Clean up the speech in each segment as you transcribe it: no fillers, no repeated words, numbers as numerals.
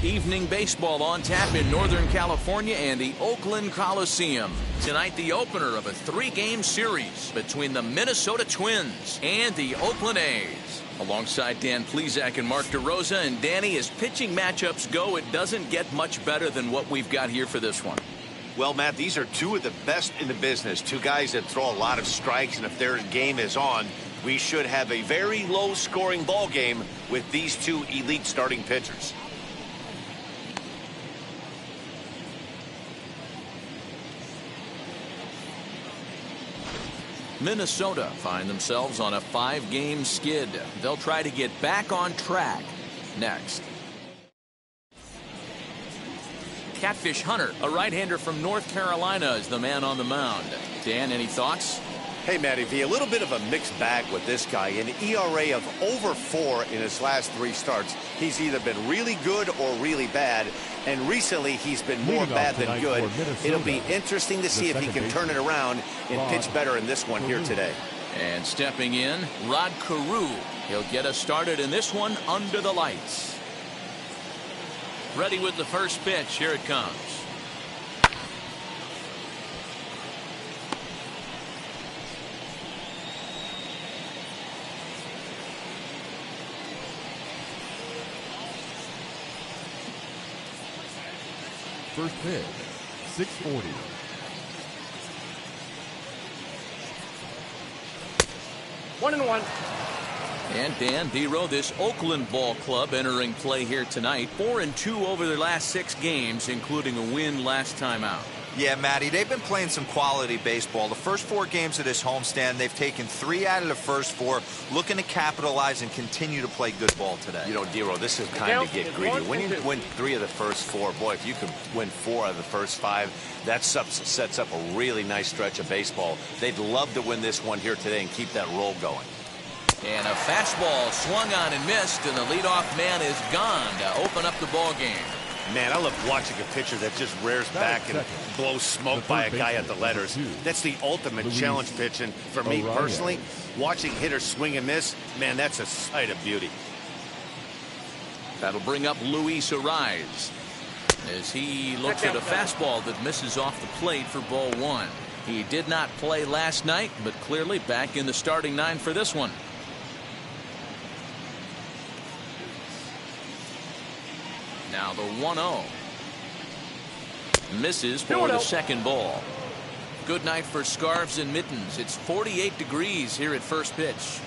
Evening baseball on tap in Northern California and the Oakland Coliseum. Tonight, the opener of a 3-game series between the Minnesota Twins and the Oakland A's. Alongside Dan Plesac and Mark DeRosa, and Danny, as pitching matchups go, it doesn't get much better than what we've got here for this one. Well, Matt, these are two of the best in the business. Two guys that throw a lot of strikes, and if their game is on, we should have a very low-scoring ball game with these two elite starting pitchers. Minnesota find themselves on a 5-game skid. They'll try to get back on track next. Catfish Hunter, a right-hander from North Carolina, is the man on the mound. Dan, any thoughts? Hey, Matty V, a little bit of a mixed bag with this guy. An ERA of over 4 in his last 3 starts. He's either been really good or really bad, and recently he's been more bad than good. It'll be interesting to see if he can turn it around and pitch better in this one here today. And stepping in, Rod Carew. He'll get us started in this one under the lights. Ready with the first pitch. Here it comes. First pitch, 640. One and one. And Dan Dero, this Oakland ball club entering play here tonight. 4-2 over their last 6 games, including a win last time out. Yeah, Matty, they've been playing some quality baseball. The first 4 games of this homestand, they've taken 3 out of the first 4, looking to capitalize and continue to play good ball today. You know, Dero, this is kind of get greedy. When you win 3 of the first 4, boy, if you can win 4 out of the first 5, that sets up a really nice stretch of baseball. They'd love to win this one here today and keep that roll going. And a fastball swung on and missed, and the leadoff man is gone to open up the ball game. Man, I love watching a pitcher that just rears back and blows smoke by a guy at the letters. That's the ultimate challenge pitch, and for me personally, watching hitters swing and miss, man, that's a sight of beauty. That'll bring up Luis Ariz as he looks at a fastball that misses off the plate for ball 1. He did not play last night, but clearly back in the starting 9 for this one. Now the 1-0. Misses for the second ball. Good night for scarves and mittens. It's 48 degrees here at first pitch.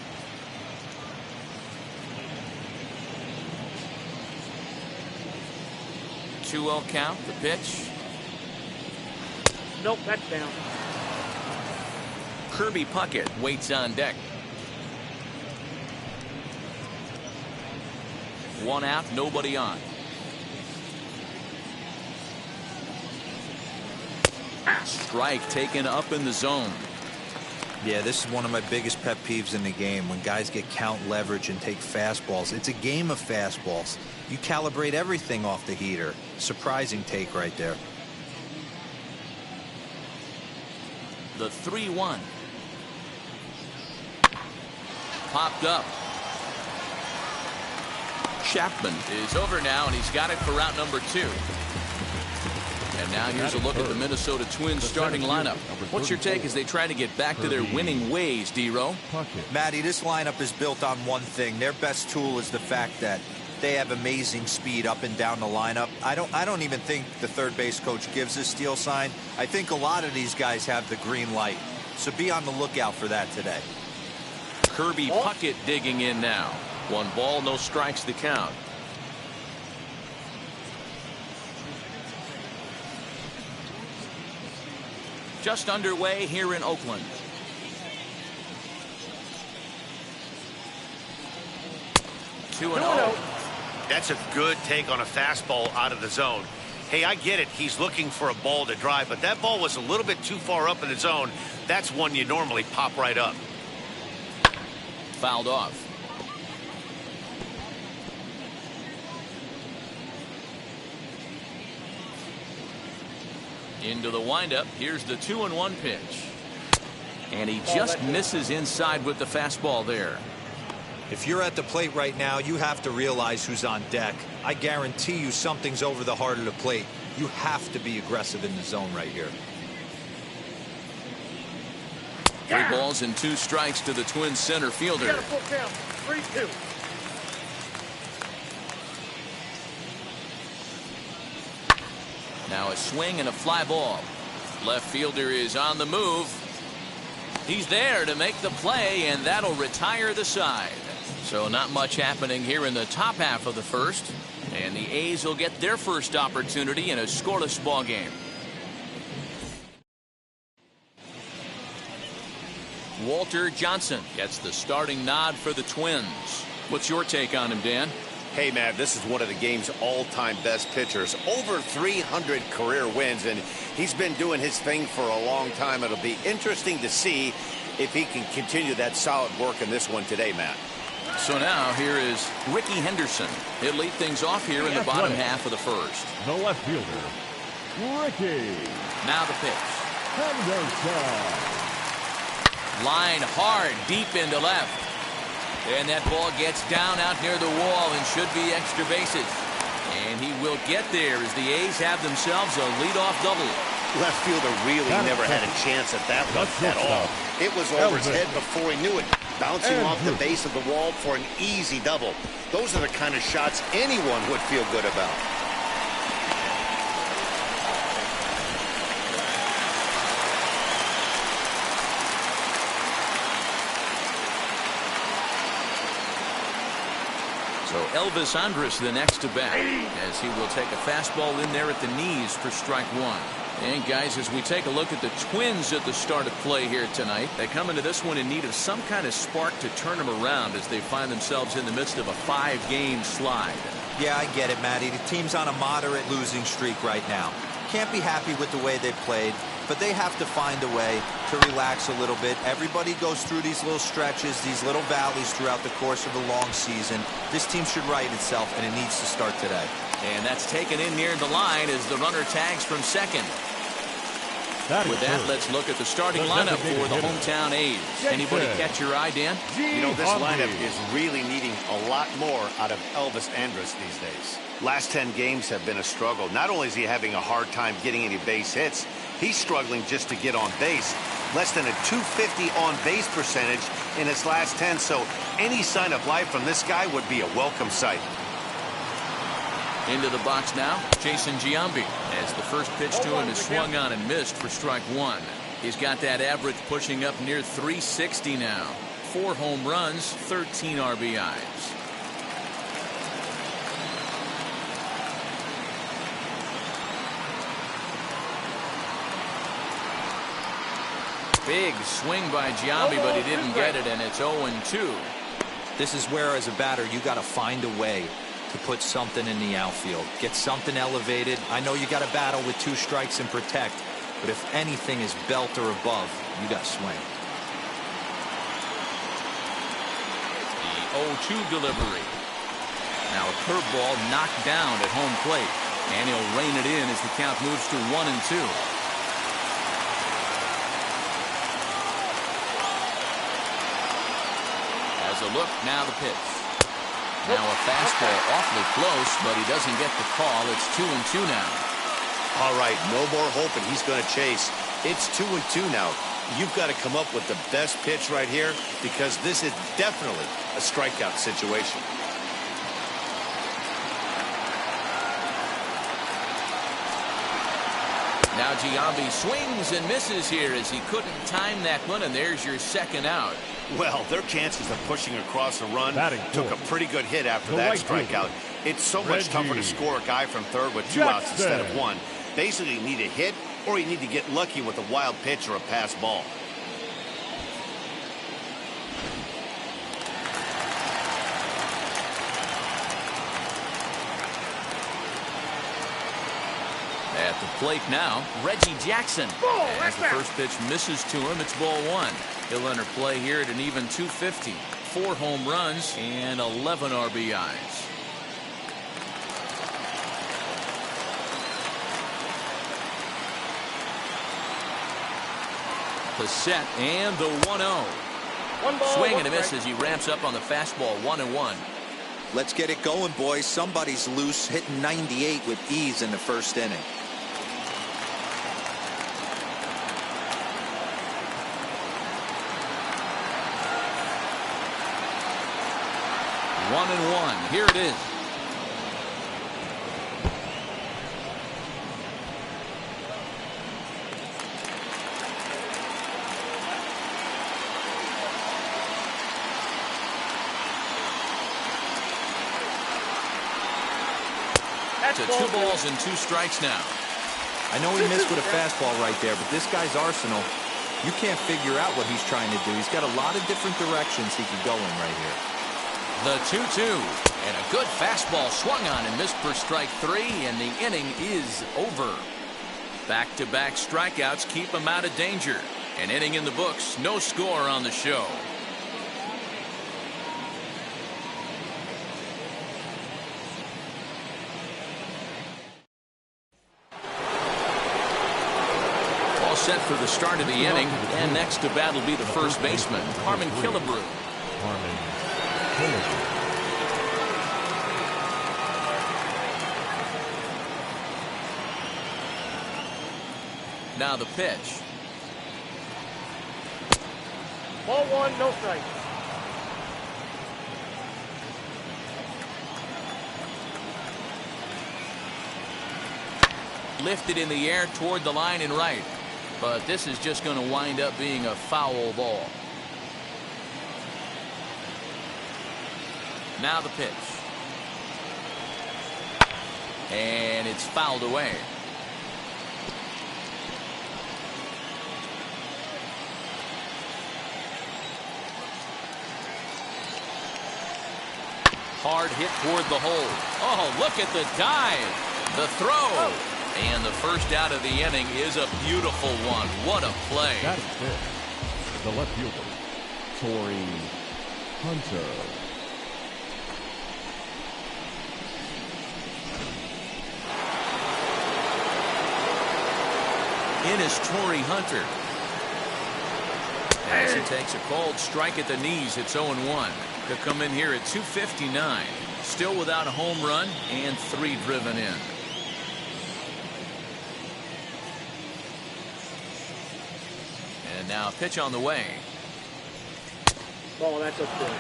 Two-oh count, the pitch. Nope, that's down. Kirby Puckett waits on deck. 1 out, nobody on. Strike taken up in the zone. Yeah, this is one of my biggest pet peeves in the game, when guys get count leverage and take fastballs. It's a game of fastballs. You calibrate everything off the heater. Surprising take right there. The 3-1. Popped up. Chapman is over now, and he's got it for out number 2. And now here's a look at the Minnesota Twins starting lineup. What's your take as they try to get back to their winning ways, Dero? Matty, this lineup is built on one thing. Their best tool is the fact that they have amazing speed up and down the lineup. I don't even think the third base coach gives a steal sign. I think a lot of these guys have the green light. So be on the lookout for that today. Kirby Puckett digging in now. 1 ball, no strikes to count. Just underway here in Oakland. 2-0. That's a good take on a fastball out of the zone. Hey, I get it. He's looking for a ball to drive, but that ball was a little bit too far up in the zone. That's one you normally pop right up. Fouled off. Into the windup. Here's the 2-1 pitch. And he just misses inside with the fastball there. If you're at the plate right now, you have to realize who's on deck. I guarantee you something's over the heart of the plate. You have to be aggressive in the zone right here. 3 balls and 2 strikes to the Twins center fielder. Got a full count. 3-2. Now a swing and a fly ball. Left fielder is on the move. He's there to make the play, and that'll retire the side. So not much happening here in the top half of the first, and the A's will get their first opportunity in a scoreless ball game. Walter Johnson gets the starting nod for the Twins. What's your take on him, Dan? Hey, man, this is one of the game's all-time best pitchers. Over 300 career wins, and he's been doing his thing for a long time. It'll be interesting to see if he can continue that solid work in this one today, Matt. So now here is Ricky Henderson. He'll lead things off here in the bottom half of the first. The left fielder, Ricky. Now the pitch. Henderson. Line hard deep into left. And that ball gets down out near the wall and should be extra bases. And he will get there as the A's have themselves a leadoff double. Left fielder really never had a chance at that one at all. It was over his head before he knew it. Bouncing off the base of the wall for an easy double. Those are the kind of shots anyone would feel good about. So Elvis Andrus the next to bat as he will take a fastball in there at the knees for strike 1. And guys, as we take a look at the Twins at the start of play here tonight, they come into this one in need of some kind of spark to turn them around as they find themselves in the midst of a 5-game slide. Yeah, I get it, Matty. The team's on a moderate losing streak right now. Can't be happy with the way they played, but they have to find a way to relax a little bit. Everybody goes through these little stretches, these little valleys throughout the course of a long season. This team should right itself, and it needs to start today. And that's taken in near the line as the runner tags from second. With that, let's look at the starting lineup for the hometown A's. Anybody catch your eye, Dan? You know, this lineup is really needing a lot more out of Elvis Andrus these days. Last 10 games have been a struggle. Not only is he having a hard time getting any base hits, he's struggling just to get on base. Less than a .250 on base percentage in his last 10, so any sign of life from this guy would be a welcome sight. Into the box now, Jason Giambi, as the first pitch to him is swung on and missed for strike 1. He's got that average pushing up near 360 now. 4 home runs, 13 RBIs. Big swing by Giambi, but he didn't get it, and it's 0-2. This is where, as a batter, you got to find a way to put something in the outfield. Get something elevated. I know you got to battle with 2 strikes and protect, but if anything is belt or above, you got to swing. The 0-2 delivery. Now a curveball knocked down at home plate, and he'll rein it in as the count moves to 1-2. As a look, now the pitch. Now a fastball awfully close, but he doesn't get the call. It's 2-2 now. All right, no more hoping he's going to chase. It's 2-2 now. You've got to come up with the best pitch right here because this is definitely a strikeout situation. Now Giambi swings and misses here as he couldn't time that one, and there's your second out. Well, their chances of pushing across a run took a pretty good hit after that strikeout. It's so much tougher to score a guy from third with 2 outs instead of 1. Basically, you need a hit or you need to get lucky with a wild pitch or a pass ball. At the plate now, Reggie Jackson. As the first pitch misses to him, it's ball 1. He'll enter play here at an even .250. 4 home runs and 11 RBIs. The set and the 1-0. One ball, Swing one and a miss strike. as he ramps up on the fastball. 1-1. Let's get it going, boys. Somebody's loose, hitting 98 with ease in the first inning. One and one. Here it is. To 2 balls and 2 strikes now. I know he missed with a fastball right there, but this guy's arsenal, you can't figure out what he's trying to do. He's got a lot of different directions he could go in right here. The 2-2. And a good fastball swung on and missed for strike 3, and the inning is over. Back-to-back strikeouts keep him out of danger. An inning in the books, no score on the show. Set for the start of the inning, and next to bat will be the first baseman, Harmon Killebrew. Now the pitch. Ball 1, no strike. Lifted in the air toward the line and right. But this is just going to wind up being a foul ball. Now the pitch. And it's fouled away. Hard hit toward the hole. Oh, look at the dive. The throw. And the first out of the inning is a beautiful one. What a play. That is it. The left fielder, Torrey Hunter. In is Torrey Hunter. As he takes a called strike at the knees, it's 0-1. He'll come in here at 259. Still without a home run and 3 driven in. And now pitch on the way. Oh, that's up good.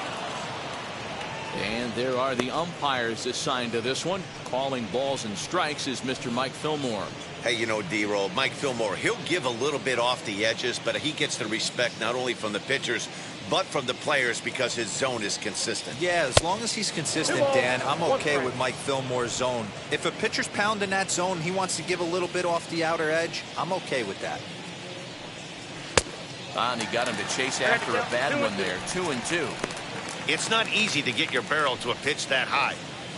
And there are the umpires assigned to this one. Calling balls and strikes is Mr. Mike Fillmore. Hey, you know, D-Roll, Mike Fillmore, he'll give a little bit off the edges, but he gets the respect not only from the pitchers, but from the players because his zone is consistent. Yeah, as long as he's consistent, Dan, I'm okay with Mike Fillmore's zone. If a pitcher's pounding that zone, he wants to give a little bit off the outer edge, I'm okay with that. And he got him to chase after a bad one there. 2-2. It's not easy to get your barrel to a pitch that high.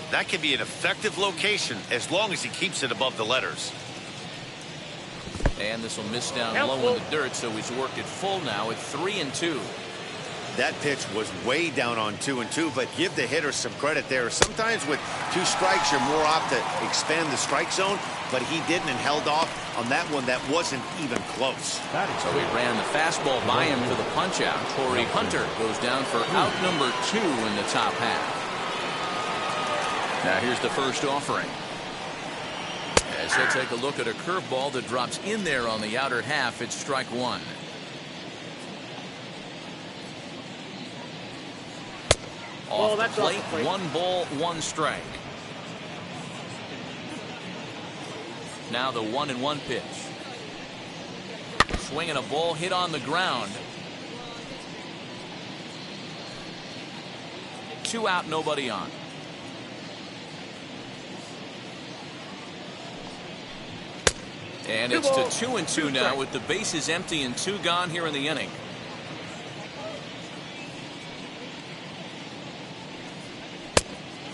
That can be an effective location as long as he keeps it above the letters. And this will miss down low in the dirt, so he's worked it full now at 3-2. That pitch was way down on 2-2, but give the hitter some credit there. Sometimes with 2 strikes, you're more apt to expand the strike zone, but he didn't and held off on that one that wasn't even close. So he ran the fastball by him for the punch out. Torrey Hunter goes down for out number 2 in the top half. Now here's the first offering. As he'll take a look at a curveball that drops in there on the outer half, it's strike 1. Off the plate, 1 ball, 1 strike. Now the 1-1 pitch. Swinging a ball hit on the ground. 2 out, nobody on. And it's to 2-2 now with the bases empty and 2 gone here in the inning.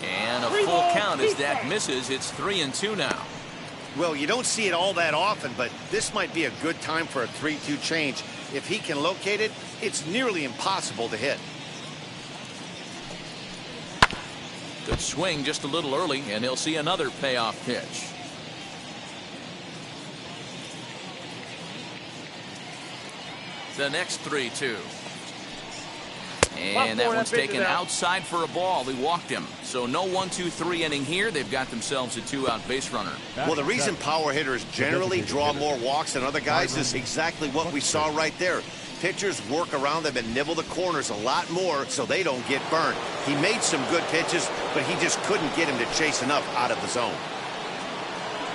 And a full count as that misses. It's 3-2 now. Well, you don't see it all that often, but this might be a good time for a 3-2 change. If he can locate it, it's nearly impossible to hit. Good swing just a little early, and he'll see another payoff pitch. The next 3-2. And that one's taken outside for a ball. He walked him. So no 1-2-3 inning here. They've got themselves a 2-out base runner. Well, the reason power hitters generally draw more walks than other guys is exactly what we saw right there. Pitchers work around them and nibble the corners a lot more so they don't get burned. He made some good pitches, but he just couldn't get him to chase enough out of the zone.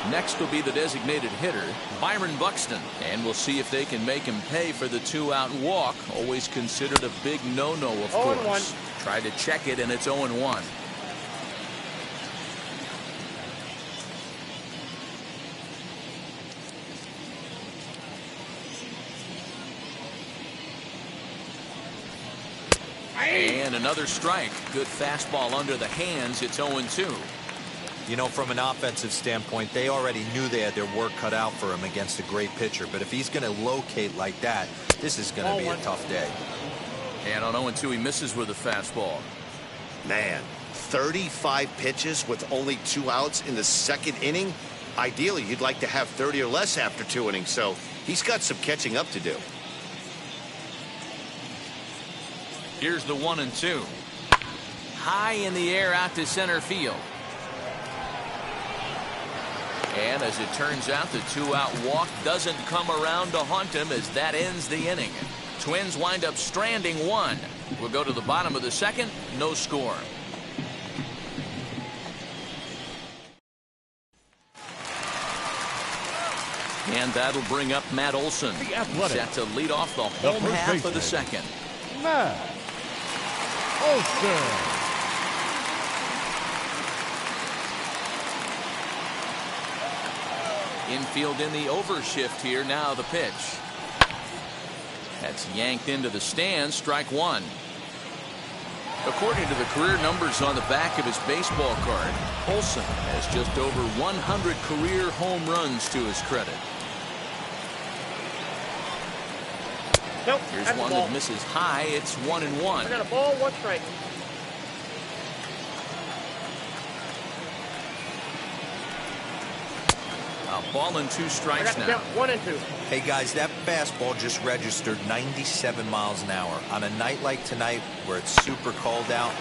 Next will be the designated hitter, Byron Buxton. And we'll see if they can make him pay for the 2-out walk. Always considered a big no-no, of course. Try to check it, and it's 0-1. And another strike. Good fastball under the hands. It's 0-2. You know, from an offensive standpoint, they already knew they had their work cut out for him against a great pitcher. But if he's going to locate like that, this is going to be a tough day. And on 0-2, he misses with a fastball. Man, 35 pitches with only 2 outs in the second inning. Ideally, you'd like to have 30 or less after 2 innings, so he's got some catching up to do. Here's the 1-2. High in the air out to center field. And as it turns out, the 2-out walk doesn't come around to haunt him as that ends the inning. Twins wind up stranding 1. We'll go to the bottom of the second. No score. And that'll bring up Matt Olson. Set to lead off the home half of the second. Matt Olson. Infield in the overshift here. Now the pitch. That's yanked into the stands. Strike 1. According to the career numbers on the back of his baseball card, Olson has just over 100 career home runs to his credit. Nope. Here's one that misses high. It's 1-1. I got a ball, 1 strike. A ball and 2 strikes now. 1-2. Hey, guys, that fastball just registered 97 miles an hour. On a night like tonight where it's super cold out,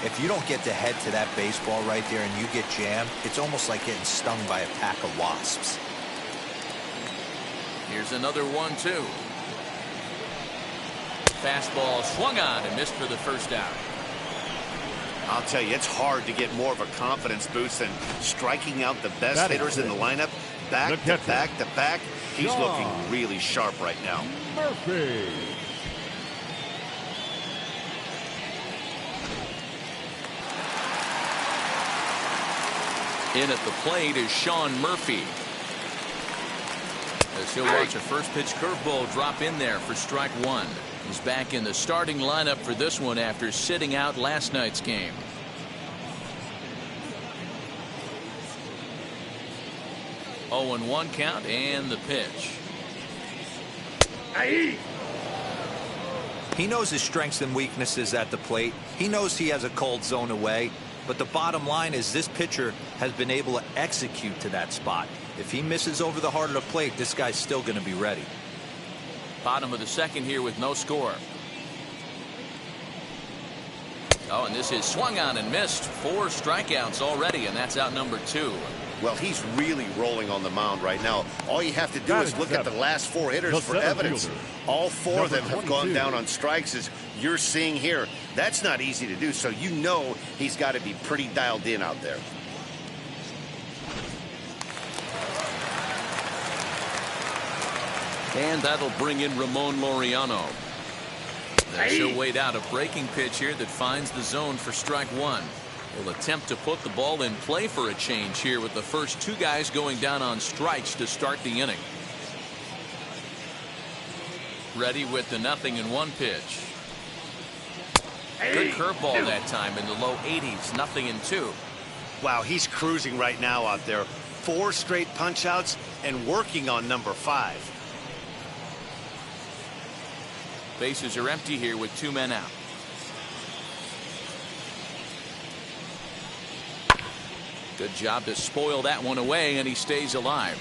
if you don't get to head to that baseball right there and you get jammed, it's almost like getting stung by a pack of wasps. Here's another 1-2. Fastball swung on and missed for the first out. I'll tell you, it's hard to get more of a confidence boost than striking out the best hitters in the lineup. Back to back to back. He's looking really sharp right now. Murphy. In at the plate is Sean Murphy. As he'll watch a first pitch curveball drop in there for strike 1. He's back in the starting lineup for this one after sitting out last night's game. Oh, and 1 count and the pitch. He knows his strengths and weaknesses at the plate. He knows he has a cold zone away. But the bottom line is this pitcher has been able to execute to that spot. If he misses over the heart of the plate, this guy's still going to be ready. Bottom of the second here with no score. Oh, and this is swung on and missed. 4 strikeouts already, and that's out number 2. Well, he's really rolling on the mound right now. All you have to do is look at the last 4 hitters for evidence. All 4 of them have gone down on strikes, as you're seeing here. That's not easy to do, so you know he's got to be pretty dialed in out there. And that'll bring in Ramon Laureano. She'll wait out a breaking pitch here that finds the zone for strike 1. Will attempt to put the ball in play for a change here with the first 2 guys going down on strikes to start the inning. Ready with the 0-1 pitch. Good curveball that time in the low 80s. 0-2. Wow, he's cruising right now out there. 4 straight punch outs and working on number 5. Bases are empty here with 2 men out. Good job to spoil that one away, and he stays alive.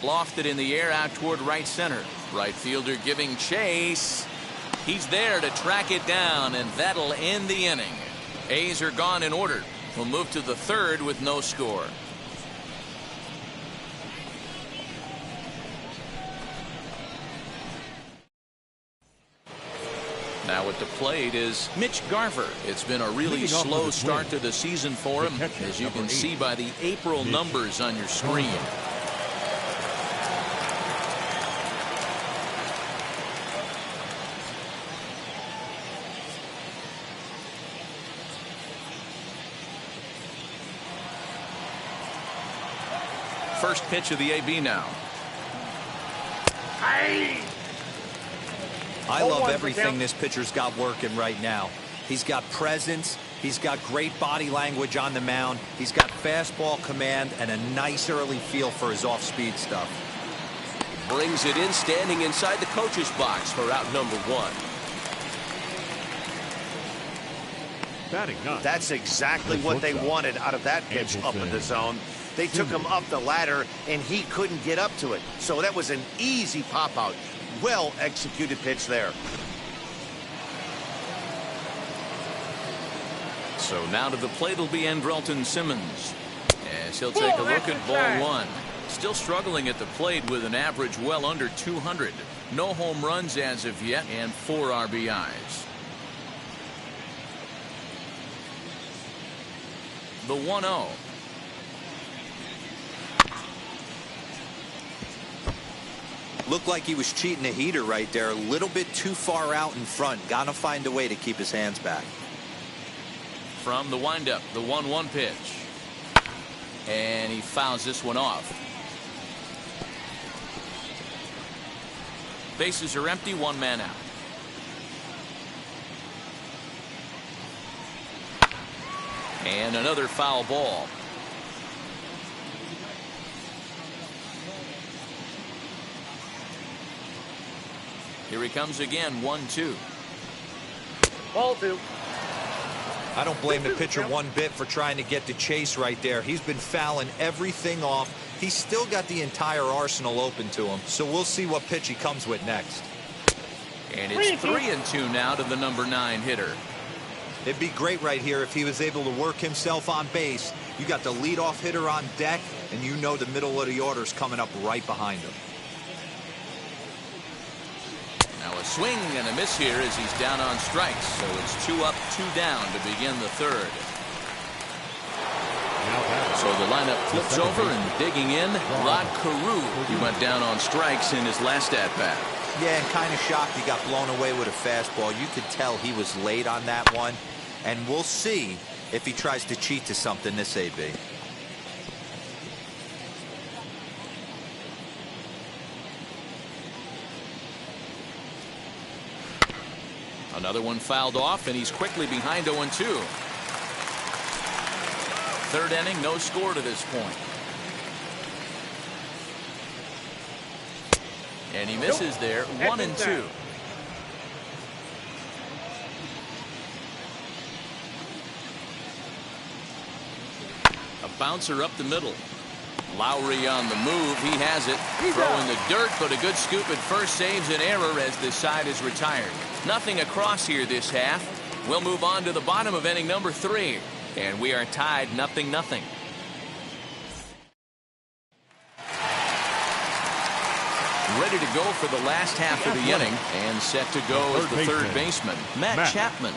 Lofted in the air out toward right center. Right fielder giving chase. He's there to track it down, and that'll end the inning. A's are gone in order. We'll move to the third with no score. Now at the plate is Mitch Garver. It's been a really slow start to the season for him, as you can see by the April numbers on your screen. First pitch of the AB now. I love everything this pitcher's got working right now. He's got presence. He's got great body language on the mound. He's got fastball command and a nice early feel for his off-speed stuff. Brings it in, standing inside the coach's box for out number one. Batting ninth. That's exactly what they wanted out of that pitch up in the zone. They took him up the ladder, and he couldn't get up to it. So that was an easy pop-out. Well executed pitch there. So now to the plate will be Andrelton Simmons, as he'll take a look at ball one. Still struggling at the plate with an average well under 200. No home runs as of yet, and 4 RBIs. The 1-0. Looked like he was cheating a heater right there. A little bit too far out in front. Gotta find a way to keep his hands back. From the windup, the 1-1 pitch. And he fouls this one off. Bases are empty, 1 man out. And another foul ball. Here he comes again, 1-2. Ball 2. I don't blame the pitcher one bit for trying to get the chase right there. He's been fouling everything off. He's still got the entire arsenal open to him. So we'll see what pitch he comes with next. And it's 3-2 now to the number 9 hitter. It'd be great right here if he was able to work himself on base. You got the leadoff hitter on deck, and you know the middle of the order's coming up right behind him. Now a swing and a miss here as he's down on strikes. So it's 2 up, 2 down to begin the third. So the lineup flips over and digging in, Rod Carew. He went down on strikes in his last at-bat. Yeah, and kind of shocked he got blown away with a fastball. You could tell he was late on that one. And we'll see if he tries to cheat to something this AB. Another one fouled off, and he's quickly behind 0-2. Third inning, no score to this point. And he misses there, 1-2. A bouncer up the middle. Lowry on the move. He has it. Throwing the dirt, but a good scoop at first saves an error as this side is retired. Nothing across here this half. We'll move on to the bottom of inning number 3. And we are tied 0-0. Ready to go for the last half of the inning, and set to go is the third baseman, Matt Chapman.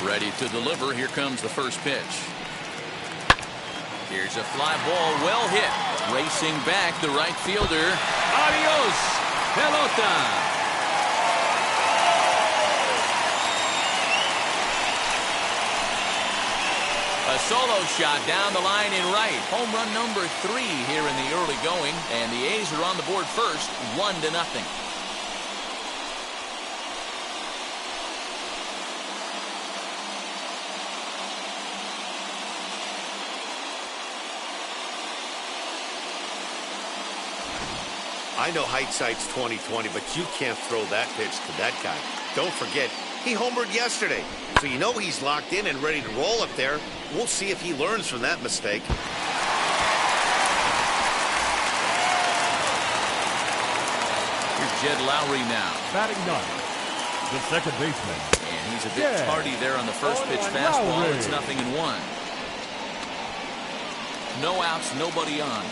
Ready to deliver. Here comes the first pitch. Here's a fly ball, well hit. Racing back, the right fielder. Adios, pelota. A solo shot down the line in right. Home run number 3 here in the early going, and the A's are on the board first, 1-0. I know hindsight's 20/20, but you can't throw that pitch to that guy. Don't forget, he homered yesterday. So you know he's locked in and ready to roll up there. We'll see if he learns from that mistake. Jed Lowry now. Batting ninth, the second baseman. And he's a bit tardy there on the first pitch fastball. Lowry. It's 0-1. No outs, nobody on.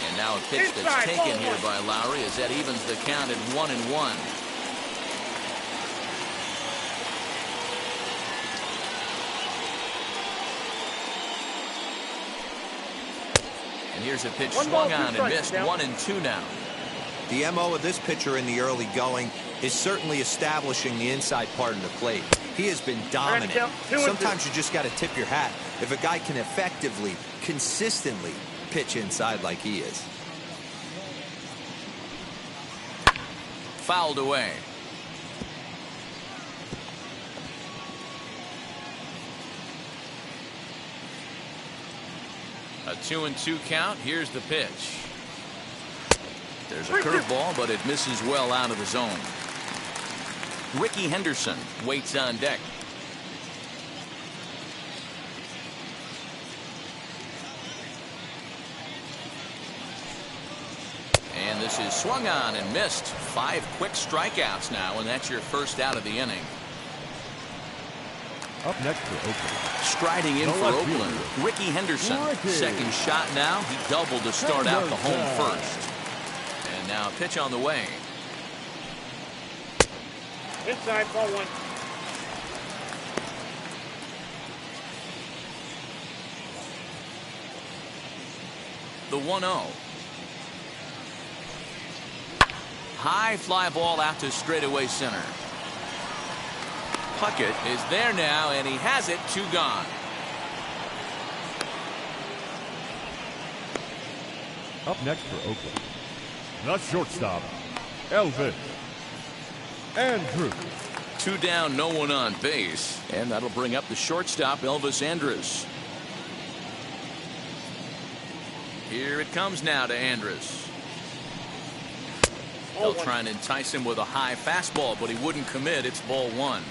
And now a pitch that's taken here by Lowry as that evens the count at 1-1. And here's a pitch swung on and missed. 1-2 now. The MO of this pitcher in the early going is certainly establishing the inside part of the plate. He has been dominant. Sometimes you just got to tip your hat if a guy can effectively, consistently pitch inside like he is. Fouled away. A 2-2 count. Here's the pitch. There's a curveball, but it misses well out of the zone. Ricky Henderson waits on deck. And this is swung on and missed. 5 quick strikeouts now, and that's your first out of the inning. Up next for Oakland. Striding in for Oakland, Ricky Henderson. Second shot now. He doubled to start out the home first. And now a pitch on the way. Inside, ball 1. The 1-0. High fly ball out to straightaway center. Puckett is there now, and he has it. 2 gone. Up next for Oakland, the shortstop, Elvis Andrus. 2 down, no one on base, and that'll bring up the shortstop, Elvis Andrus. Here it comes now to Andrus. They'll try and entice him with a high fastball, but he wouldn't commit. It's ball 1.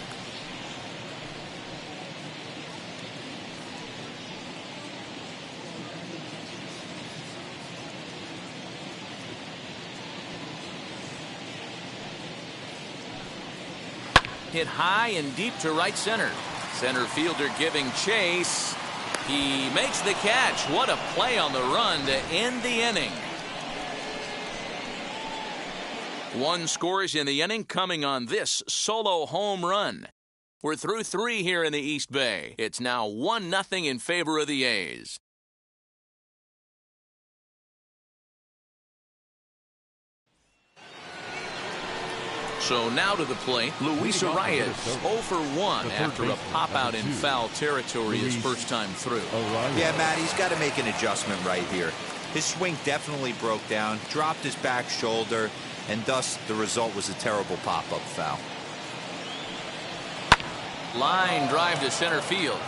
Hit high and deep to right center. Center fielder giving chase. He makes the catch. What a play on the run to end the inning. 1 scores in the inning coming on this solo home run. We're through 3 here in the East Bay. It's now 1-0 in favor of the A's. So now to the plate, Luis Arias 0 for 1 after a pop-out in foul territory his first time through. Yeah, Matt, he's got to make an adjustment right here. His swing definitely broke down, dropped his back shoulder, and thus the result was a terrible pop-up foul. Line drive to center field.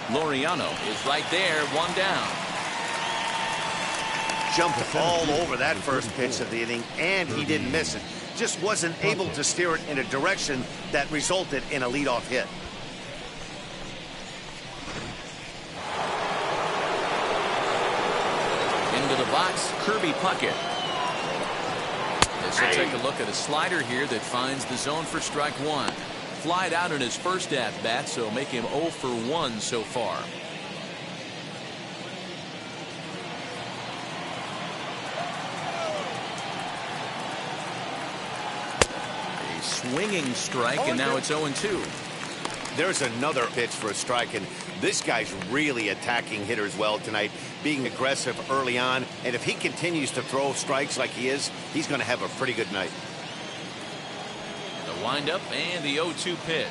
Laureano is right there, 1 down. Jumped all over that first pitch of the inning, and he didn't miss it. Just wasn't able to steer it in a direction that resulted in a leadoff hit. Into the box, Kirby Puckett. This will take a look at a slider here that finds the zone for strike 1. Flied out in his first at-bat, so make him 0 for 1 so far. Swinging strike, and now it's 0-2. There's another pitch for a strike, and this guy's really attacking hitters well tonight, being aggressive early on, and if he continues to throw strikes like he is, he's going to have a pretty good night. The windup and the 0-2 pitch.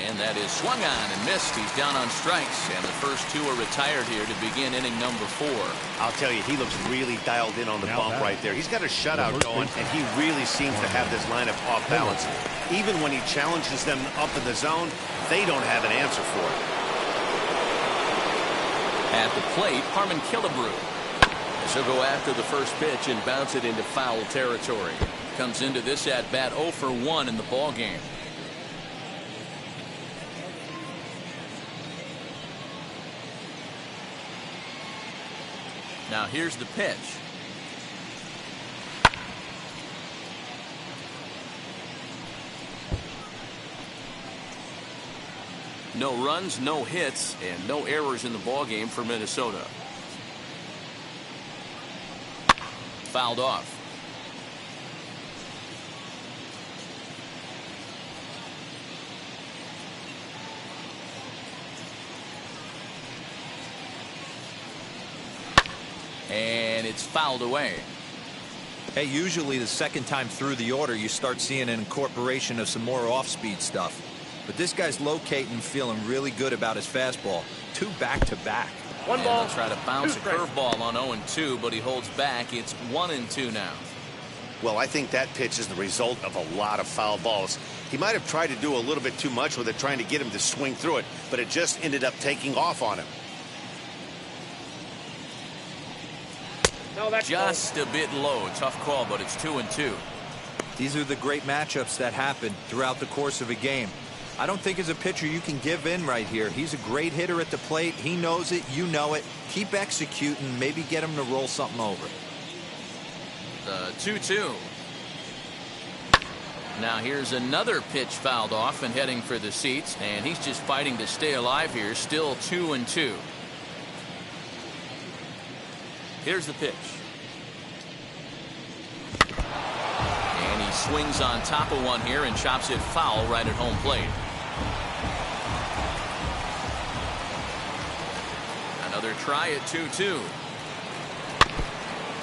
And that is swung on and missed. He's down on strikes, and the first 2 are retired here to begin inning number 4. I'll tell you, he looks really dialed in on the bump right there. He's got a shutout going, and he really seems to have this lineup off balance. Even when he challenges them up in the zone, they don't have an answer for it. At the plate, Harmon Killebrew. He'll go after the first pitch and bounce it into foul territory. Comes into this at-bat 0 for 1 in the ballgame. Now here's the pitch. No runs, no hits, and no errors in the ballgame for Minnesota. Fouled off. And it's fouled away. Hey, usually the second time through the order you start seeing an incorporation of some more off-speed stuff. But this guy's locating, feeling really good about his fastball. 2 back-to-back. One ball. He'll try to bounce a curveball on 0-2, but he holds back. It's 1-2 now. Well, I think that pitch is the result of a lot of foul balls. He might have tried to do a little bit too much with it, trying to get him to swing through it, but it just ended up taking off on him. No, that's Just a bit low. Tough call, but it's 2-2. These are the great matchups that happen throughout the course of a game. I don't think as a pitcher you can give in right here. He's a great hitter at the plate. He knows it. You know it. Keep executing. Maybe get him to roll something over. The 2-2. Now here's another pitch fouled off and heading for the seats, and he's just fighting to stay alive here. Still 2-2. Here's the pitch. And he swings on top of one here and chops it foul right at home plate. Another try at 2-2.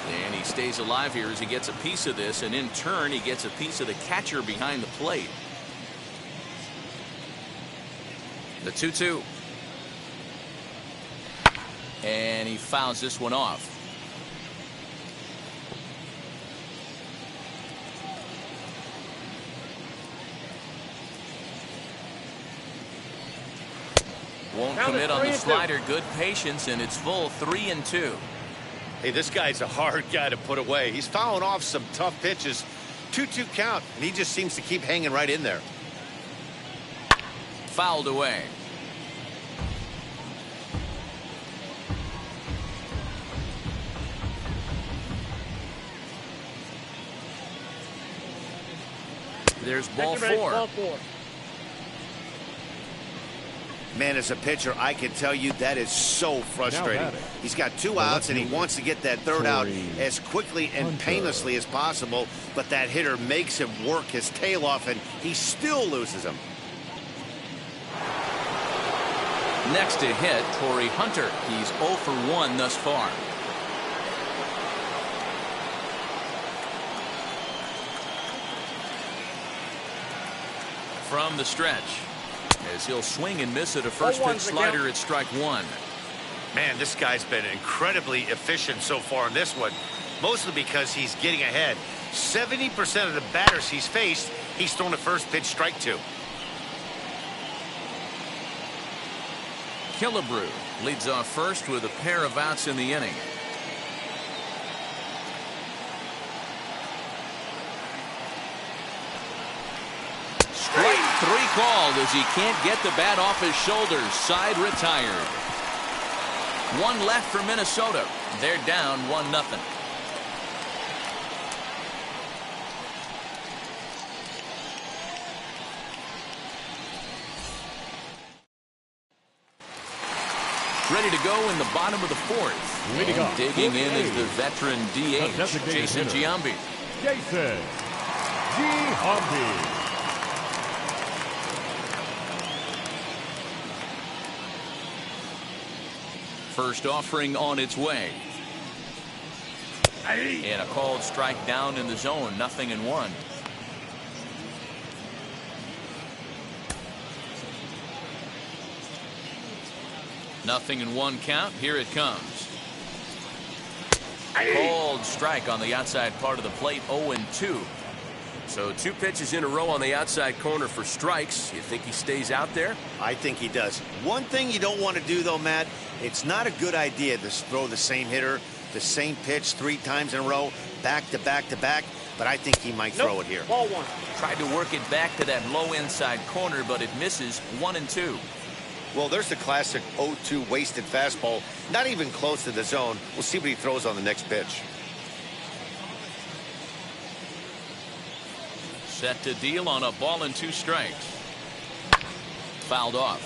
And he stays alive here as he gets a piece of this, and in turn he gets a piece of the catcher behind the plate. The 2-2. And he fouls this one off. Won't commit on the slider. Good patience, and it's full 3-2. Hey, this guy's a hard guy to put away. He's fouling off some tough pitches. 2-2 count, and he just seems to keep hanging right in there. Fouled away. There's ball 4. Man, as a pitcher, I can tell you that is so frustrating. He's got 2 outs, and he wants to get that 3rd out as quickly and painlessly as possible, but that hitter makes him work his tail off, and he still loses him. Next to hit, Torrey Hunter. He's 0 for 1 thus far. From the stretch, as he'll swing and miss at a first pitch slider at strike 1. Man, this guy's been incredibly efficient so far in this one, mostly because he's getting ahead. 70% of the batters he's faced, he's thrown a first pitch strike to. Killebrew leads off first with a pair of outs in the inning. Strike 3 called as he can't get the bat off his shoulders. Side retired. 1 left for Minnesota. They're down 1-0. Ready to go in the bottom of the 4th. And digging in is the veteran DH, Jason Giambi. Jason Giambi. First offering on its way. And a called strike down in the zone. 0-1. Nothing in 1 count. Here it comes. Called strike on the outside part of the plate. 0-2. So 2 pitches in a row on the outside corner for strikes. You think he stays out there? I think he does. One thing you don't want to do, though, Matt, it's not a good idea to throw the same hitter, the same pitch 3 times in a row, back to back to back, but I think he might throw it here. Ball 1. Tried to work it back to that low inside corner, but it misses. 1-2. Well, there's the classic 0-2 wasted fastball, not even close to the zone. We'll see what he throws on the next pitch. Set to deal on a ball and 2 strikes. Fouled off.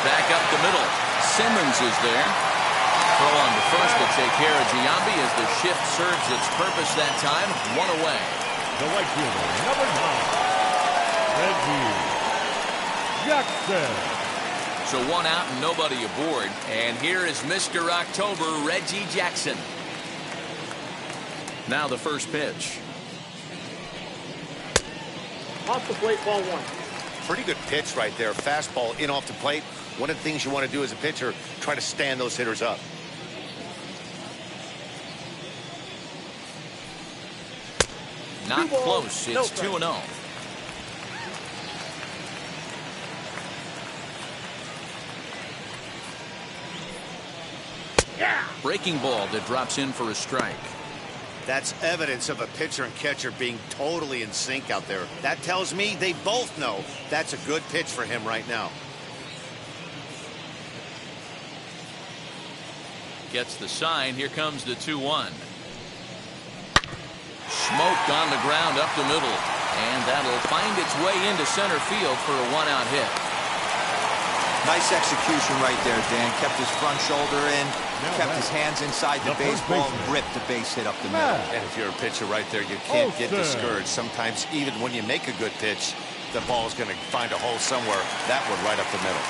Back up the middle. Simmons is there. Throw on to first to take care of Giambi as the shift serves its purpose that time. 1 away. The right fielder, number 9, Reggie Jackson. So 1 out and nobody aboard. And here is Mr. October, Reggie Jackson. Now the first pitch. Off the plate, ball 1. Pretty good pitch right there. Fastball in off the plate. One of the things you want to do as a pitcher, try to stand those hitters up. Not close. It's 2-0. Breaking ball that drops in for a strike. That's evidence of a pitcher and catcher being totally in sync out there. That tells me they both know that's a good pitch for him right now. Gets the sign. Here comes the 2-1. Smoked on the ground up the middle. And that'll find its way into center field for a 1-out hit. Nice execution right there, Dan. Kept his front shoulder in, kept his hands inside the baseball, and ripped the base hit up the middle. And if you're a pitcher right there, you can't get discouraged. Sometimes even when you make a good pitch, the ball's going to find a hole somewhere. That one right up the middle.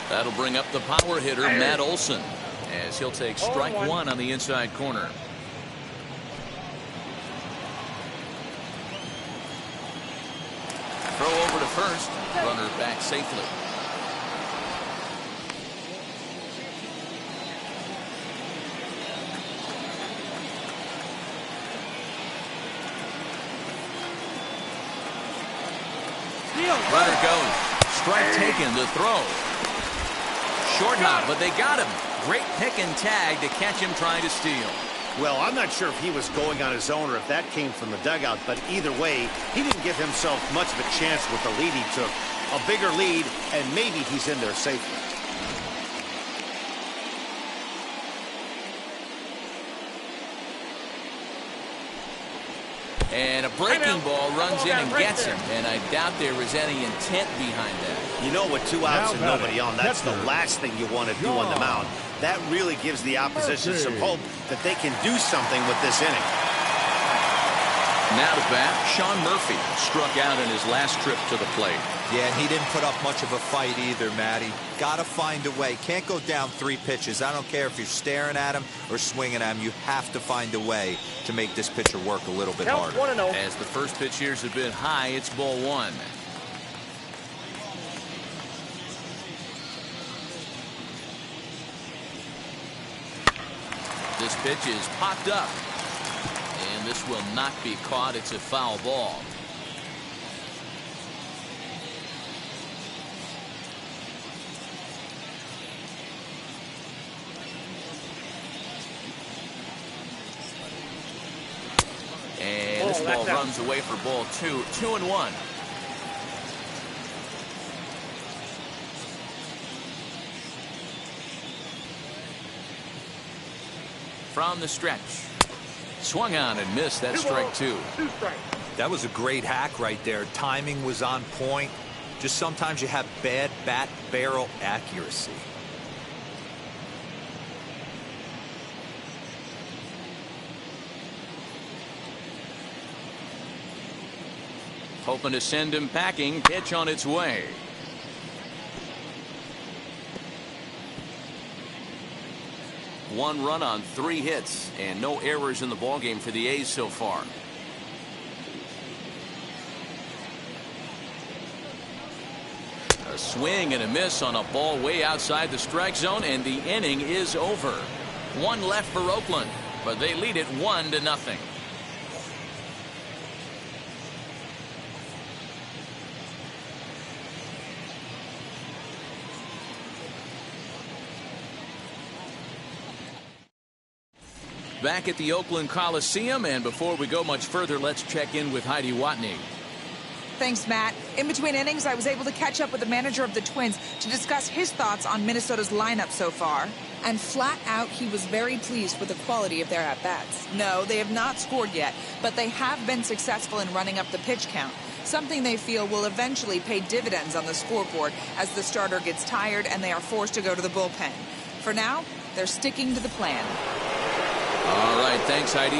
That'll bring up the power hitter, Matt Olson, as he'll take strike 1 on the inside corner. Throw over to first. Runner back safely. Runner goes. Strike taken. The throw. Short hop, but they got him. Great pick and tag to catch him trying to steal. Well, I'm not sure if he was going on his own or if that came from the dugout, but either way, he didn't give himself much of a chance with the lead he took. A bigger lead, and maybe he's in there safely. And a breaking ball runs in and gets him, and I doubt there was any intent behind that. You know, with 2 outs and nobody on, that's the last thing you want to do on the mound. That really gives the opposition some hope that they can do something with this inning. Now to bat, Sean Murphy struck out in his last trip to the plate. Yeah, and he didn't put up much of a fight either, Matty. Got to find a way. Can't go down 3 pitches. I don't care if you're staring at him or swinging at him. You have to find a way to make this pitcher work a little bit harder. As the first pitch here is a bit high, it's ball 1. This pitch is popped up. And this will not be caught. It's a foul ball. And this ball runs away for ball 2. 2-1. From the stretch. Swung on and missed. That strike 2. That was a great hack right there. Timing was on point. Just sometimes you have bad bat barrel accuracy. Hoping to send him packing. Pitch on its way. One run on 3 hits and no errors in the ballgame for the A's so far. A swing and a miss on a ball way outside the strike zone, and the inning is over. 1 left for Oakland, but they lead it 1-0. back at the Oakland Coliseum, and before we go much further, let's check in with Heidi Watney. Thanks, Matt. In between innings, I was able to catch up with the manager of the Twins to discuss his thoughts on Minnesota's lineup so far. And flat out, he was very pleased with the quality of their at-bats. No, they have not scored yet, but they have been successful in running up the pitch count, something they feel will eventually pay dividends on the scoreboard as the starter gets tired and they are forced to go to the bullpen. For now, they're sticking to the plan. All right, thanks, Heidi.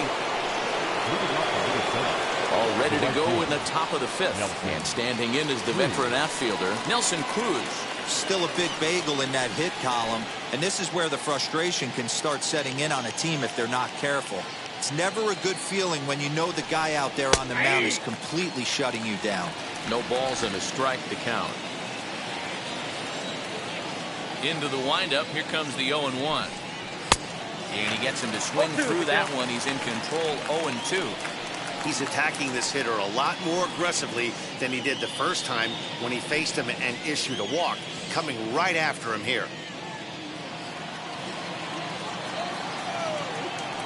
All ready to go in the top of the fifth. And standing in is the veteran outfielder, Nelson Cruz. Still a big bagel in that hit column, and this is where the frustration can start setting in on a team if they're not careful. It's never a good feeling when you know the guy out there on the mound is completely shutting you down. No balls and a strike to count. Into the windup, here comes the 0-1. And he gets him to swing through that one. He's in control, 0-2. He's attacking this hitter a lot more aggressively than he did the first time when he faced him and issued a walk, coming right after him here.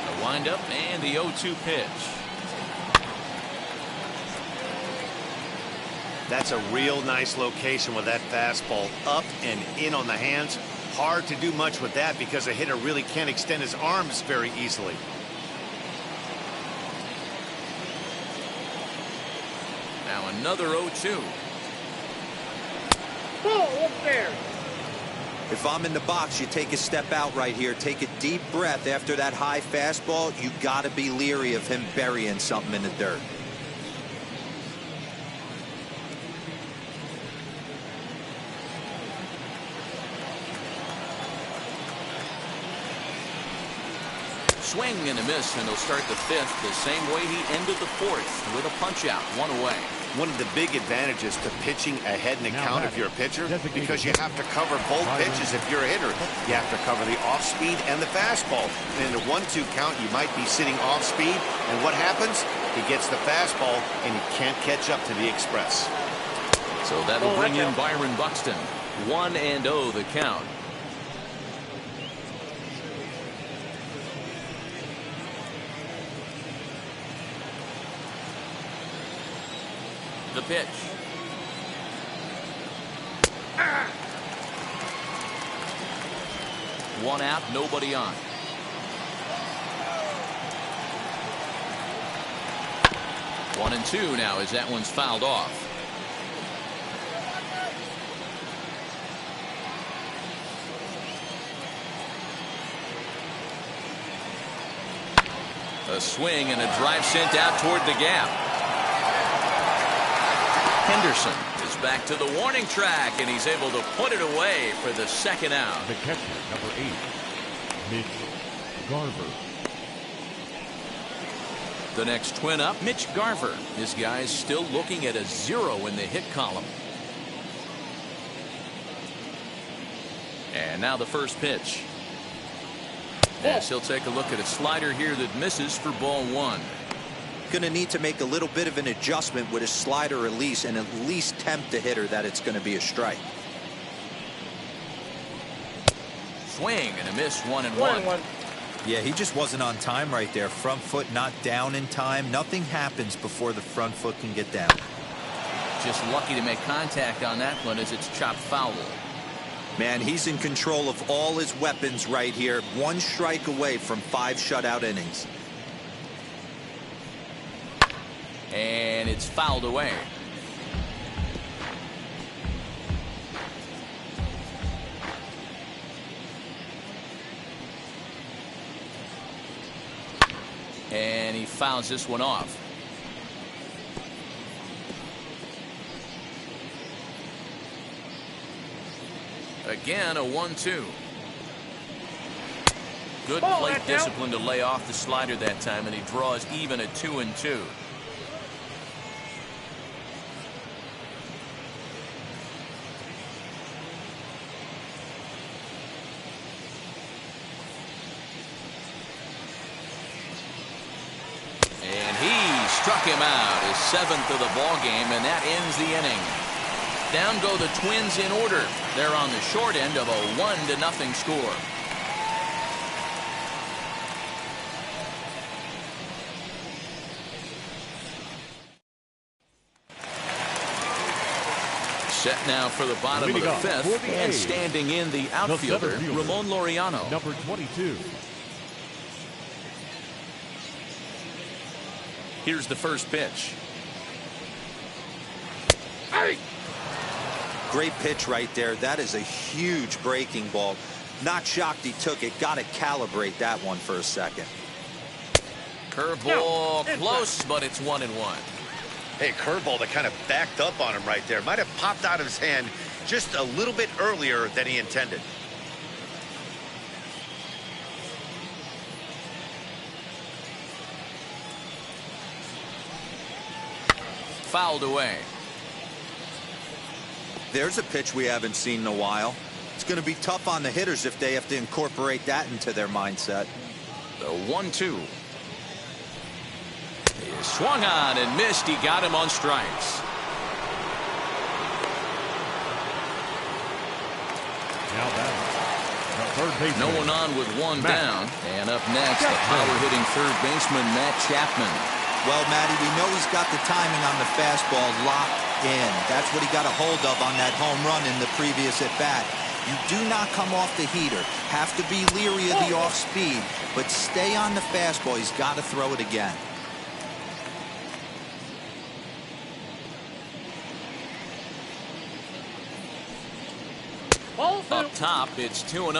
The windup and the 0-2 pitch. That's a real nice location with that fastball up and in on the hands. Hard to do much with that because a hitter really can't extend his arms very easily. Now another 0-2. Ball up there. If I'm in the box, you take a step out right here. Take a deep breath after that high fastball. You got to be leery of him burying something in the dirt. Swing and a miss, and he'll start the fifth the same way he ended the fourth with a punch out, one away. One of the big advantages to pitching ahead in the count if you're a pitcher, because you have to cover both pitches if you're a hitter. You have to cover the off speed and the fastball. And in the 1-2 count, you might be sitting off speed, and what happens? He gets the fastball, and he can't catch up to the express. So that'll bring in Byron Buxton. 1-0 the count. The pitch. One out, nobody on. One and two now as that one's fouled off. A swing and a drive sent out toward the gap. Henderson is back to the warning track, and he's able to put it away for the second out. The catcher, number 8, Mitch Garver. The next twin up, Mitch Garver. This guy's still looking at a 0 in the hit column. And now the first pitch. As he'll take a look at a slider here that misses for ball one. Going to need to make a little bit of an adjustment with his slider release and at least tempt the hitter that it's going to be a strike. Swing and a miss, 1-1. Yeah, he just wasn't on time right there. Front foot not down in time. Nothing happens before the front foot can get down. Just lucky to make contact on that one as it's chopped foul. Man, he's in control of all his weapons right here. One strike away from 5 shutout innings. And it's fouled away. And he fouls this one off. Again, a 1-2. Good plate discipline to lay off the slider that time, and he draws even at 2-2. And he struck him out, his 7th of the ball game, and that ends the inning. Down go the Twins in order. They're on the short end of a 1-0 score. Set now for the bottom of the fifth, and standing in the outfielder, Ramon Laureano. Number 22. Here's the first pitch. Great pitch right there. That is a huge breaking ball. Not shocked he took it. Got to calibrate that one for a second. Curveball close, but it's 1-1. Hey, curveball that kind of backed up on him right there. Might have popped out of his hand just a little bit earlier than he intended. Fouled away. There's a pitch we haven't seen in a while. It's going to be tough on the hitters if they have to incorporate that into their mindset. The 1-2. He swung on and missed. He got him on strikes. Now that the third baseman. No one on with one down. And up next, the power-hitting third baseman, Matt Chapman. Well, Matty, we know he's got the timing on the fastball locked in. That's what he got a hold of on that home run in the previous at-bat. You do not come off the heater. Have to be leery of the off-speed, but stay on the fastball. He's got to throw it again. Up top, it's 2-0.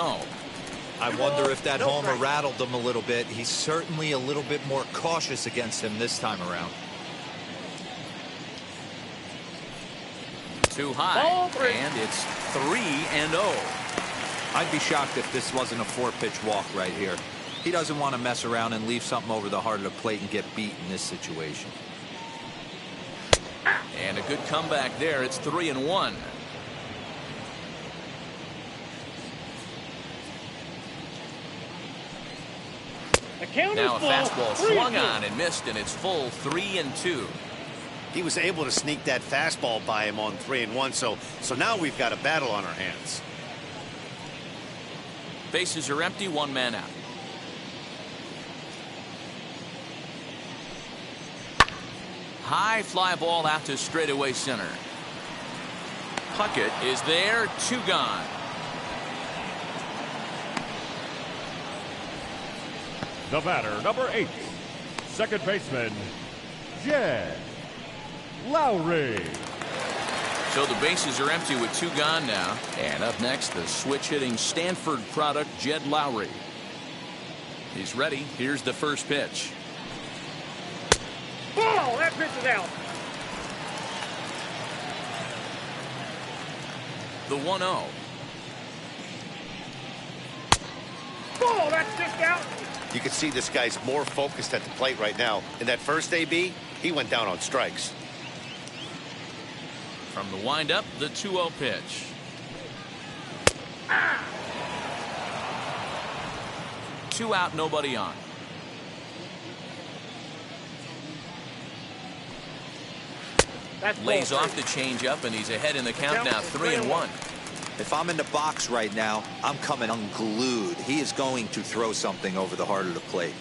I wonder if that homer rattled him a little bit. He's certainly a little bit more cautious against him this time around. Too high, and it's 3-0. I'd be shocked if this wasn't a 4-pitch walk right here. He doesn't want to mess around and leave something over the heart of the plate and get beat in this situation. And a good comeback there. It's 3-1. Now a fastball swung on and missed, and it's full 3-2. He was able to sneak that fastball by him on 3-1, so now we've got a battle on our hands. Bases are empty, one man out. High fly ball out to straightaway center. Puckett is there, 2 gone. The batter, number 8, second baseman, Jed Lowry. So the bases are empty with 2 gone now. And up next, the switch-hitting Stanford product, Jed Lowry. He's ready. Here's the first pitch. Ball! That pitch is out. The 1-0. Ball! That's just out. You can see this guy's more focused at the plate right now. In that first AB, he went down on strikes. From the windup, the 2-0 pitch. Ah. 2 out, nobody on. That's Lays off the changeup, and he's ahead in the count now, 3-1. If I'm in the box right now, I'm coming unglued. He is going to throw something over the heart of the plate.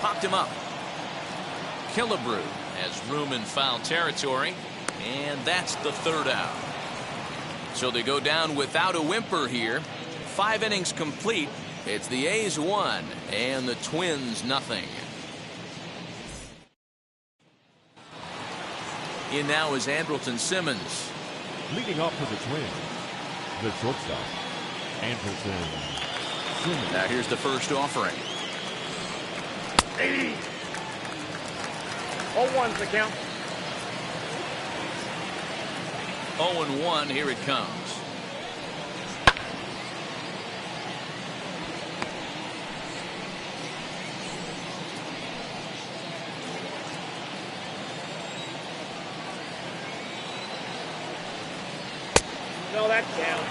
Popped him up. Killebrew has room in foul territory, and that's the 3rd out. So they go down without a whimper here. 5 innings complete. It's the A's 1 and the Twins nothing. In now is Andrelton Simmons. Leading off for the Twins, the shortstop, Andrelton Simmons. Now here's the first offering. 0-1's the count. 0-1, here it comes. No, that's down.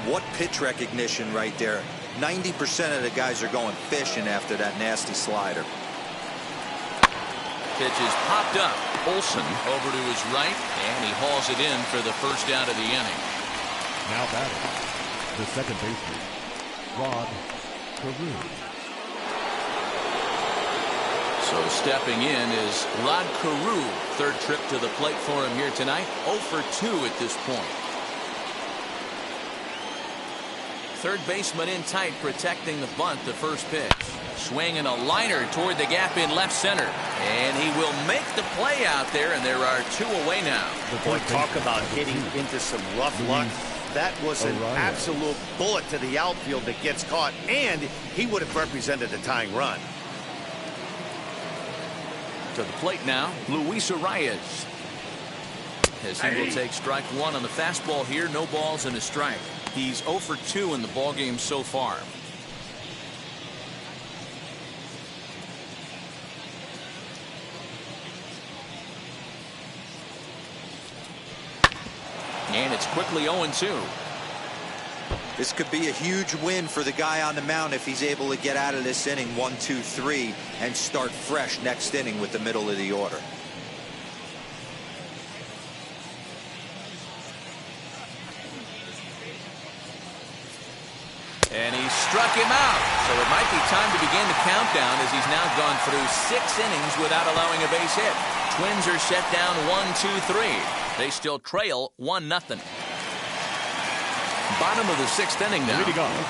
What pitch recognition right there. 90% of the guys are going fishing after that nasty slider. Pitch is popped up. Olsen over to his right, and he hauls it in for the first out of the inning. Now batting, the second baseman, Rod Carew. So stepping in is Rod Carew. Third trip to the plate for him here tonight. 0 for 2 at this point. Third baseman in tight, protecting the bunt. The first pitch. Swinging a liner toward the gap in left center. And he will make the play out there, and there are 2 away now. Boy, talk about hitting into some rough luck. That was an absolute bullet to the outfield that gets caught, and he would have represented a tying run. To the plate now, Luis Arias. As he will take strike 1 on the fastball here. No balls and a strike. He's 0 for 2 in the ballgame so far. And it's quickly 0-2. This could be a huge win for the guy on the mound if he's able to get out of this inning 1, 2, 3 and start fresh next inning with the middle of the order. And he struck him out. So it might be time to begin the countdown as he's now gone through 6 innings without allowing a base hit. Twins are set down 1-2-3. They still trail 1-0. Bottom of the 6th inning now.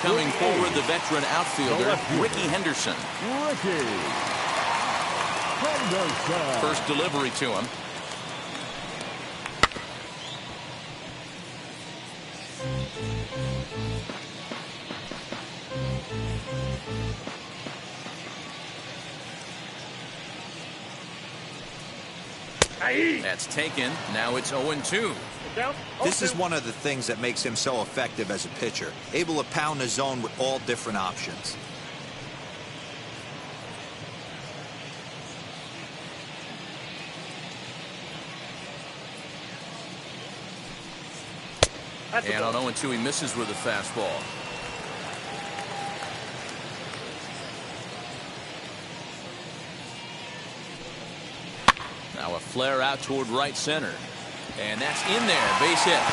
Coming forward, the veteran outfielder, Ricky Henderson. First delivery to him. That's taken. Now it's 0-2. This is one of the things that makes him so effective as a pitcher. Able to pound the zone with all different options. And on 0-2 he misses with a fastball. Now a flare out toward right center. And that's in there. Base hit.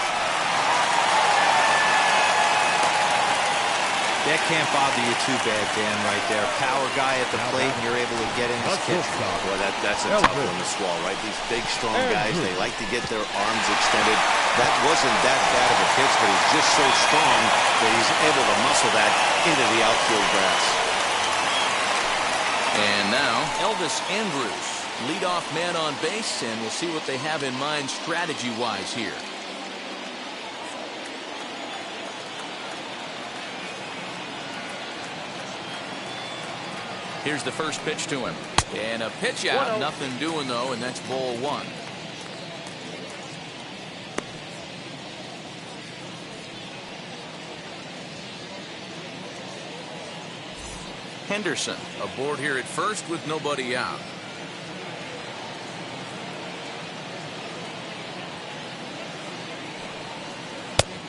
That can't bother you too bad, Dan, right there. Power guy at the plate, and you're able to get in his kitchen. Boy, that's a tough one to swallow, right? These big, strong guys, they like to get their arms extended. That wasn't that bad of a pitch, but he's just so strong that he's able to muscle that into the outfield grass. And now, Elvis Andrus, leadoff man on base, and we'll see what they have in mind strategy-wise here. Here's the first pitch to him. And a pitch out. Nothing doing, though, and that's ball 1. Henderson aboard here at first with nobody out.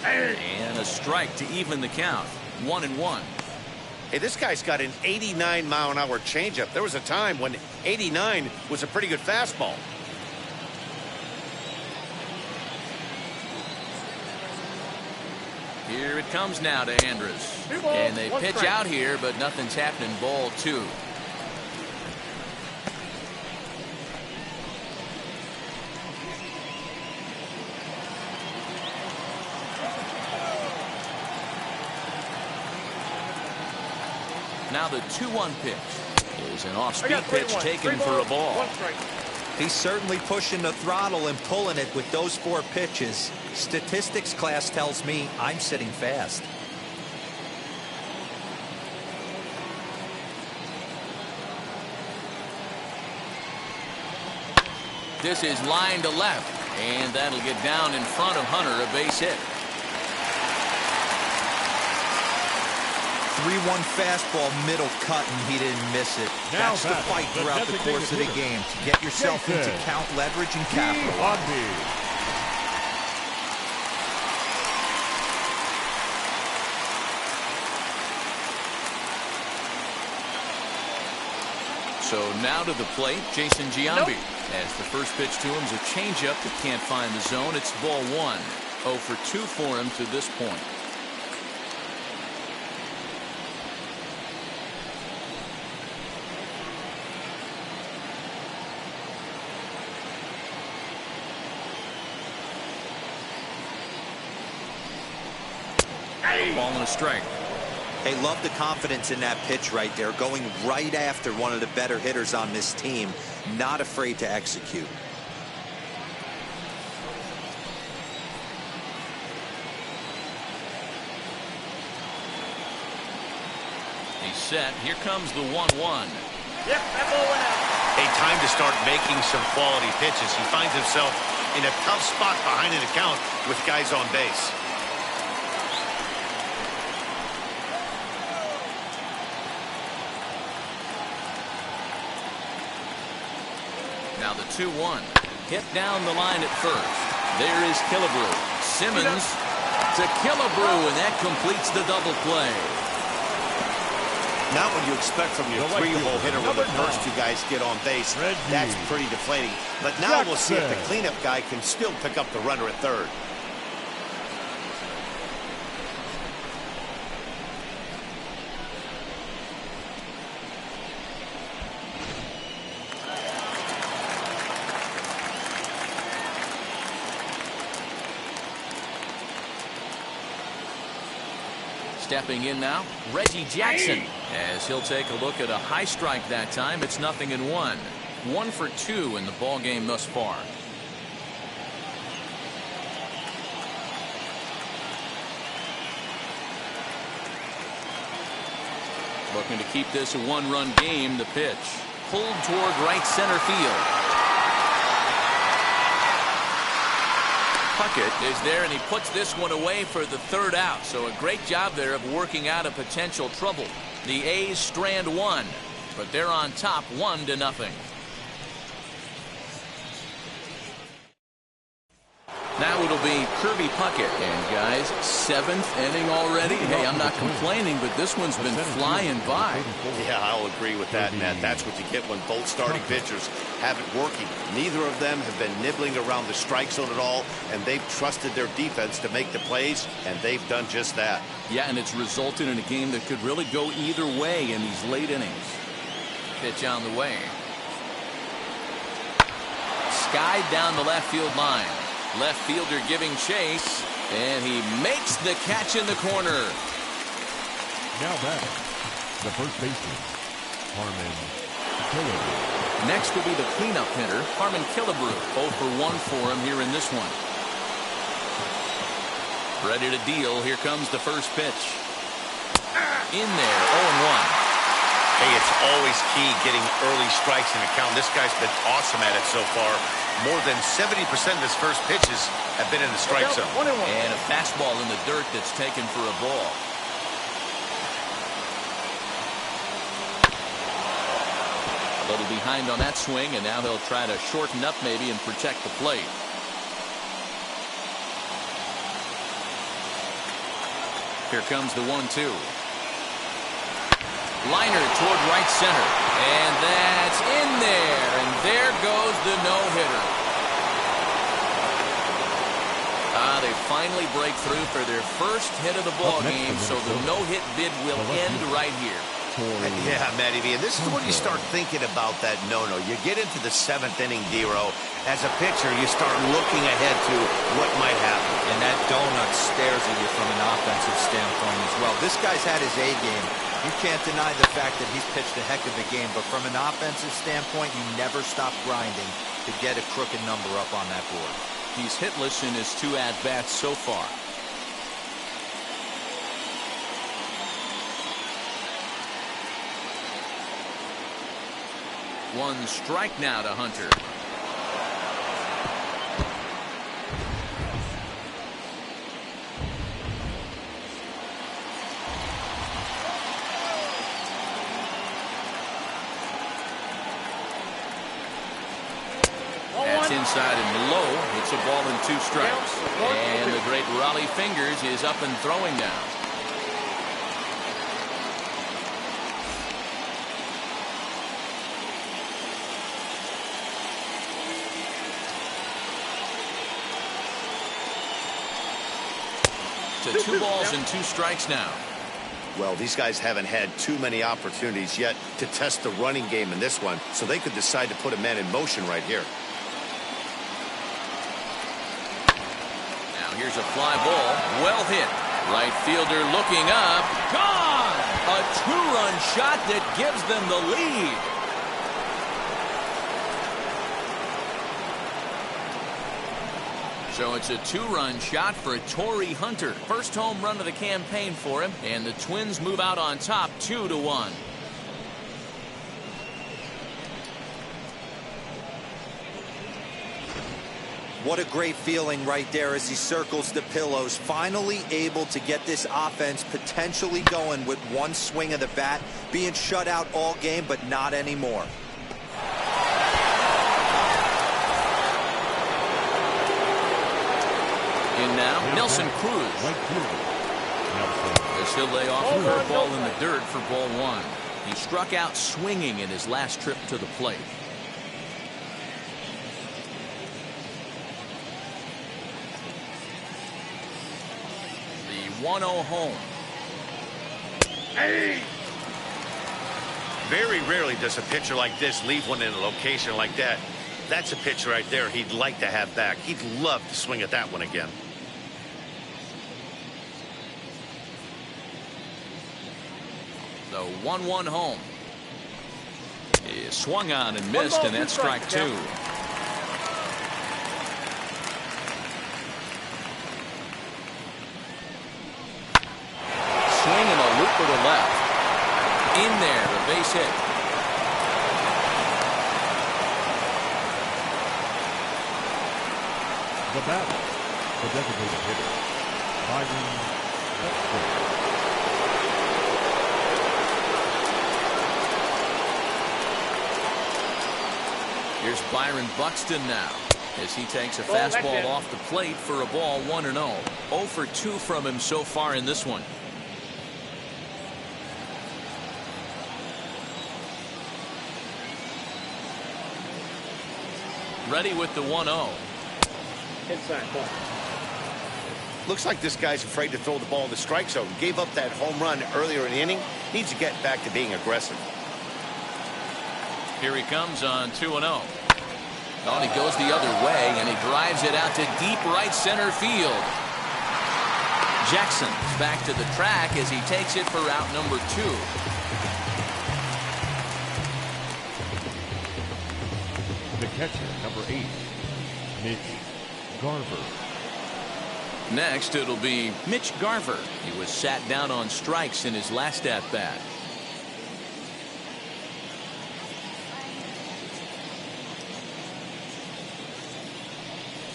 And a strike to even the count. 1-1. Hey, this guy's got an 89-mile-an-hour changeup. There was a time when 89 was a pretty good fastball. Here it comes now to Andrus. And they pitch out here, but nothing's happening. Ball 2. Now the 2-1 pitch is an off-speed pitch taken for a ball. He's certainly pushing the throttle and pulling it with those 4 pitches. Statistics class tells me I'm sitting fast. This is line to left, and that'll get down in front of Hunter, a base hit. 3-1 fastball, middle cut, and he didn't miss it. That's the fight throughout the course of the game, to get yourself into count leverage and capital. So now to the plate, Jason Giambi. As the first pitch to him is a changeup that can't find the zone. It's ball 1. 0 for 2 for him to this point. Ball and a strike. Hey, love the confidence in that pitch right there, going right after one of the better hitters on this team, not afraid to execute. He's set. Here comes the 1-1. Yep, that ball went out. A time to start making some quality pitches. He finds himself in a tough spot behind an account with guys on base. Now the 2-1. Hit down the line at first. There is Killebrew. Simmons to Killebrew, and that completes the double play. Not what you expect from your three-hole hitter when the first two guys get on base. That's pretty deflating. But now we'll see if the cleanup guy can still pick up the runner at third. Stepping in now, Reggie Jackson, as he'll take a look at a high strike that time. It's 0-1. 1 for 2 in the ball game thus far. Looking to keep this a one-run game. The pitch pulled toward right center field. Puckett is there, and he puts this one away for the third out. So a great job there of working out a potential trouble. The A's strand one, but they're on top 1-0. Now it'll be Kirby Puckett. And guys, 7th inning already. Hey, I'm not complaining, but this one's been flying by. Yeah, I'll agree with that, Nat. That's what you get when both starting pitchers have it working. Neither of them have been nibbling around the strike zone at all, and they've trusted their defense to make the plays, and they've done just that. Yeah, and it's resulted in a game that could really go either way in these late innings. Pitch on the way. Skied down the left field line. Left fielder giving chase, and he makes the catch in the corner. Now back, the first baseman, Harmon Killebrew. Next will be the cleanup hitter, Harmon Killebrew. 0 for 1 for him here in this one. Ready to deal. Here comes the first pitch. In there, 0-1. Hey, it's always key getting early strikes in the count. This guy's been awesome at it so far. More than 70% of his first pitches have been in the strike zone. And a fastball in the dirt that's taken for a ball. A little behind on that swing, and now he'll try to shorten up maybe and protect the plate. Here comes the 1-2. Liner toward right center, and that's in there, and there goes the no-hitter. They finally break through for their first hit of the ball game, so the no-hit bid will end right here. Yeah, Matty V, and this is when you start thinking about that no-no. You get into the 7th inning, D-Row. As a pitcher, you start looking ahead to what might happen. And that donut stares at you from an offensive standpoint as well. This guy's had his A game. You can't deny the fact that he's pitched a heck of a game, but from an offensive standpoint, you never stop grinding to get a crooked number up on that board. He's hitless in his 2 at-bats so far. One strike now to Hunter. That's inside and low. It's a ball and 2 strikes. And the great Raleigh Fingers is up and throwing now. To 2 balls and 2 strikes now. Well, these guys haven't had too many opportunities yet to test the running game in this one, so they could decide to put a man in motion right here. Now here's a fly ball. Well hit. Right fielder looking up. Gone! A two-run shot that gives them the lead. So it's a two-run shot for Torrey Hunter. First home run of the campaign for him, and the Twins move out on top 2-1. What a great feeling right there as he circles the pillows. Finally able to get this offense potentially going with one swing of the bat. Being shut out all game, but not anymore. In now, Nelson Cruz. As he'll lay off a curveball in the dirt for ball one. He struck out swinging in his last trip to the plate. The 1-0 home. Hey! Very rarely does a pitcher like this leave one in a location like that. That's a pitch right there he'd like to have back. He'd love to swing at that one again. The 1-1 home. He swung on and missed, and that's strike two. Swinging a looper to left. In there, a base hit. The batter, the designated hitter, Byron Buxton. Here's Byron Buxton now as he takes a fastball off the plate for a ball 1-0. 0 for 2 from him so far in this one. Ready with the 1-0. Inside ball. Looks like this guy's afraid to throw the ball in the strike zone. Gave up that home run earlier in the inning. Needs to get back to being aggressive. Here he comes on 2-0. Oh, he goes the other way, and he drives it out to deep right center field. Jackson's back to the track as he takes it for out number 2. The catcher, number 8, Mitch Garver. Next, it'll be Mitch Garver. He was sat down on strikes in his last at-bat.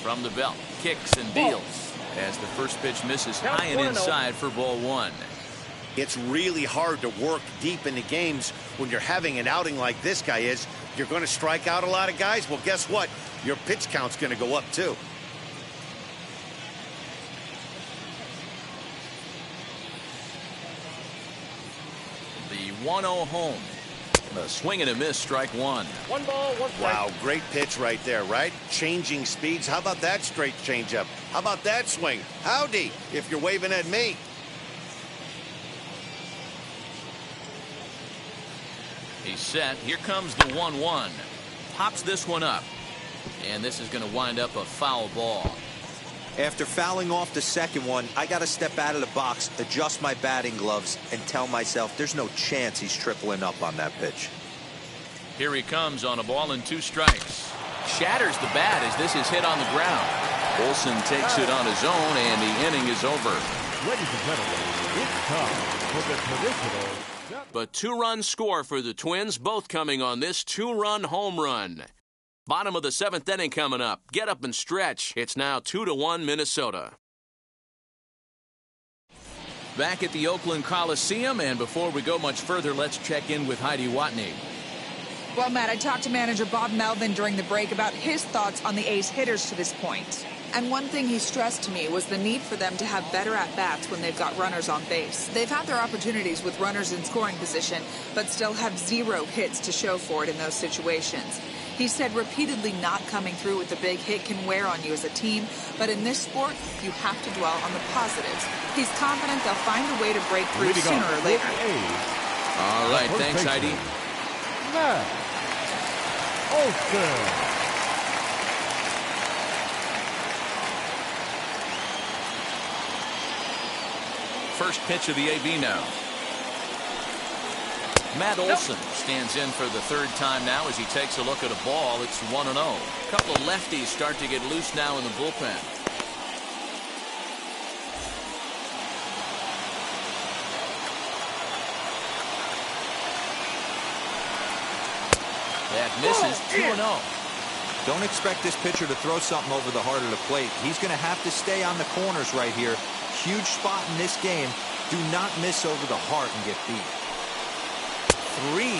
From the belt, kicks and deals as the first pitch misses high and inside for ball 1. It's really hard to work deep into games when you're having an outing like this guy is. You're going to strike out a lot of guys. Well, guess what? Your pitch count's going to go up too. The 1-0 home. A swing and a miss, strike 1. 1 ball, 1 strike. Wow, great pitch right there, right? Changing speeds. How about that straight changeup? How about that swing? Howdy, if you're waving at me. He's set. Here comes the 1-1. Pops this one up. And this is going to wind up a foul ball. After fouling off the second one, I got to step out of the box, adjust my batting gloves, and tell myself there's no chance he's tripling up on that pitch. Here he comes on a ball and 2 strikes. Shatters the bat as this is hit on the ground. Olsen takes it on his own, and the inning is over. Ladies and gentlemen, it's time for the traditional. But 2-run score for the Twins, both coming on this 2-run home run. Bottom of the 7th inning coming up. Get up and stretch. It's now 2-1 Minnesota. Back at the Oakland Coliseum, and before we go much further, let's check in with Heidi Watney. Well, Matt, I talked to manager Bob Melvin during the break about his thoughts on the A's hitters to this point. And one thing he stressed to me was the need for them to have better at-bats when they've got runners on base. They've had their opportunities with runners in scoring position, but still have 0 hits to show for it in those situations. He said repeatedly not coming through with the big hit can wear on you as a team, but in this sport, you have to dwell on the positives. He's confident they'll find a way to break through sooner or later. All right, thanks, Heidi. Matt Olsen. First pitch of the AB now. Matt Olson stands in for the third time now as he takes a look at a ball. It's 1-0. A couple of lefties start to get loose now in the bullpen. That misses. 2-0. Don't expect this pitcher to throw something over the heart of the plate. He's going to have to stay on the corners right here. Huge spot in this game. Do not miss over the heart and get beat. 3-0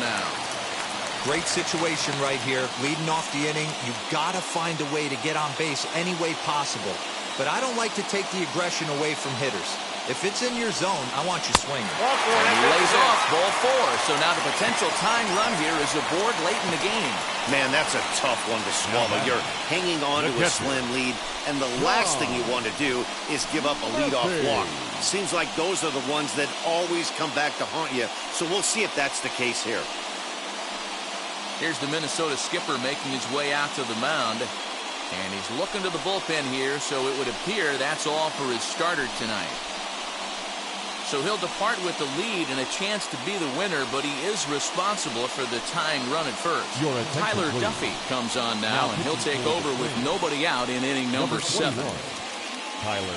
now. Great situation right here. Leading off the inning. You've got to find a way to get on base any way possible. But I don't like to take the aggression away from hitters. If it's in your zone, I want you swinging. And he lays off ball 4. So now the potential tying run here is aboard late in the game. Man, that's a tough one to swallow. You're hanging on to a slim lead, and the last thing you want to do is give up a leadoff walk. Seems like those are the ones that always come back to haunt you, so we'll see if that's the case here. Here's the Minnesota skipper making his way out to the mound, and he's looking to the bullpen here, so it would appear that's all for his starter tonight. So he'll depart with the lead and a chance to be the winner, but he is responsible for the tying run at first. Tyler Duffy comes on now, and he'll take over with nobody out in inning number 7. Tyler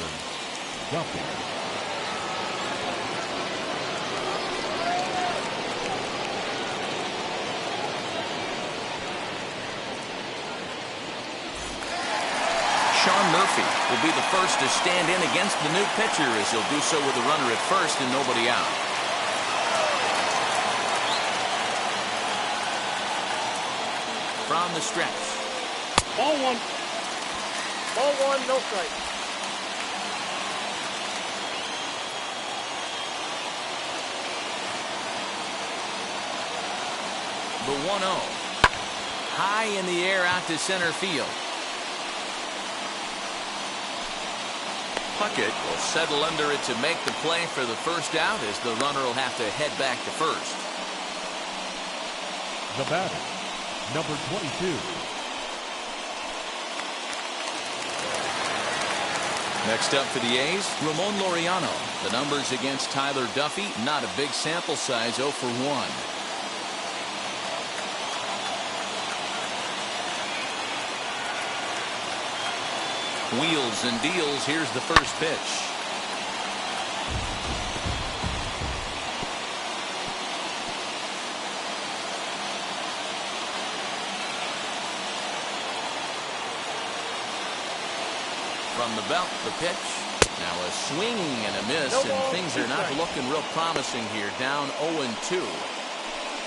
Duffy. Sean Murphy will be the first to stand in against the new pitcher as he'll do so with a runner at first and nobody out. From the stretch. Ball 1. Ball 1, no strike. The 1-0. High in the air out to center field. Puckett will settle under it to make the play for the first out as the runner will have to head back to first. The batter, number 22. Next up for the A's, Ramon Laureano. The numbers against Tyler Duffy, not a big sample size, 0 for 1. Wheels and deals. Here's the first pitch. From the belt, the pitch. Now a swing and a miss, and things are not looking real promising here. Down 0-2.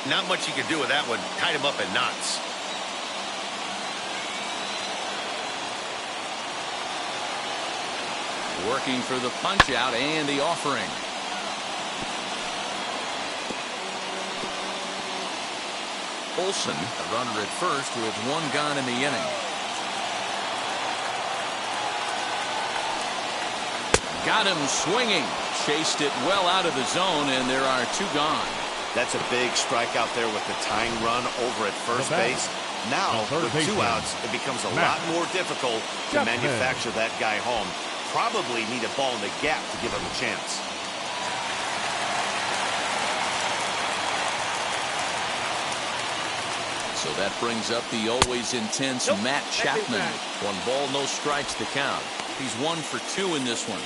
Not much you can do with that one. Tied him up in knots. Working for the punch out and the offering. Olson, a runner at first with 1 gone in the inning. Got him swinging. Chased it well out of the zone, and there are 2 gone. That's a big strikeout there with the tying run over at first base. Now, with 2 outs, it becomes a lot more difficult to manufacture that guy home. Probably need a ball in the gap to give him a chance. So that brings up the always intense Matt Chapman. 1 ball, no strikes to count. He's 1 for 2 in this one.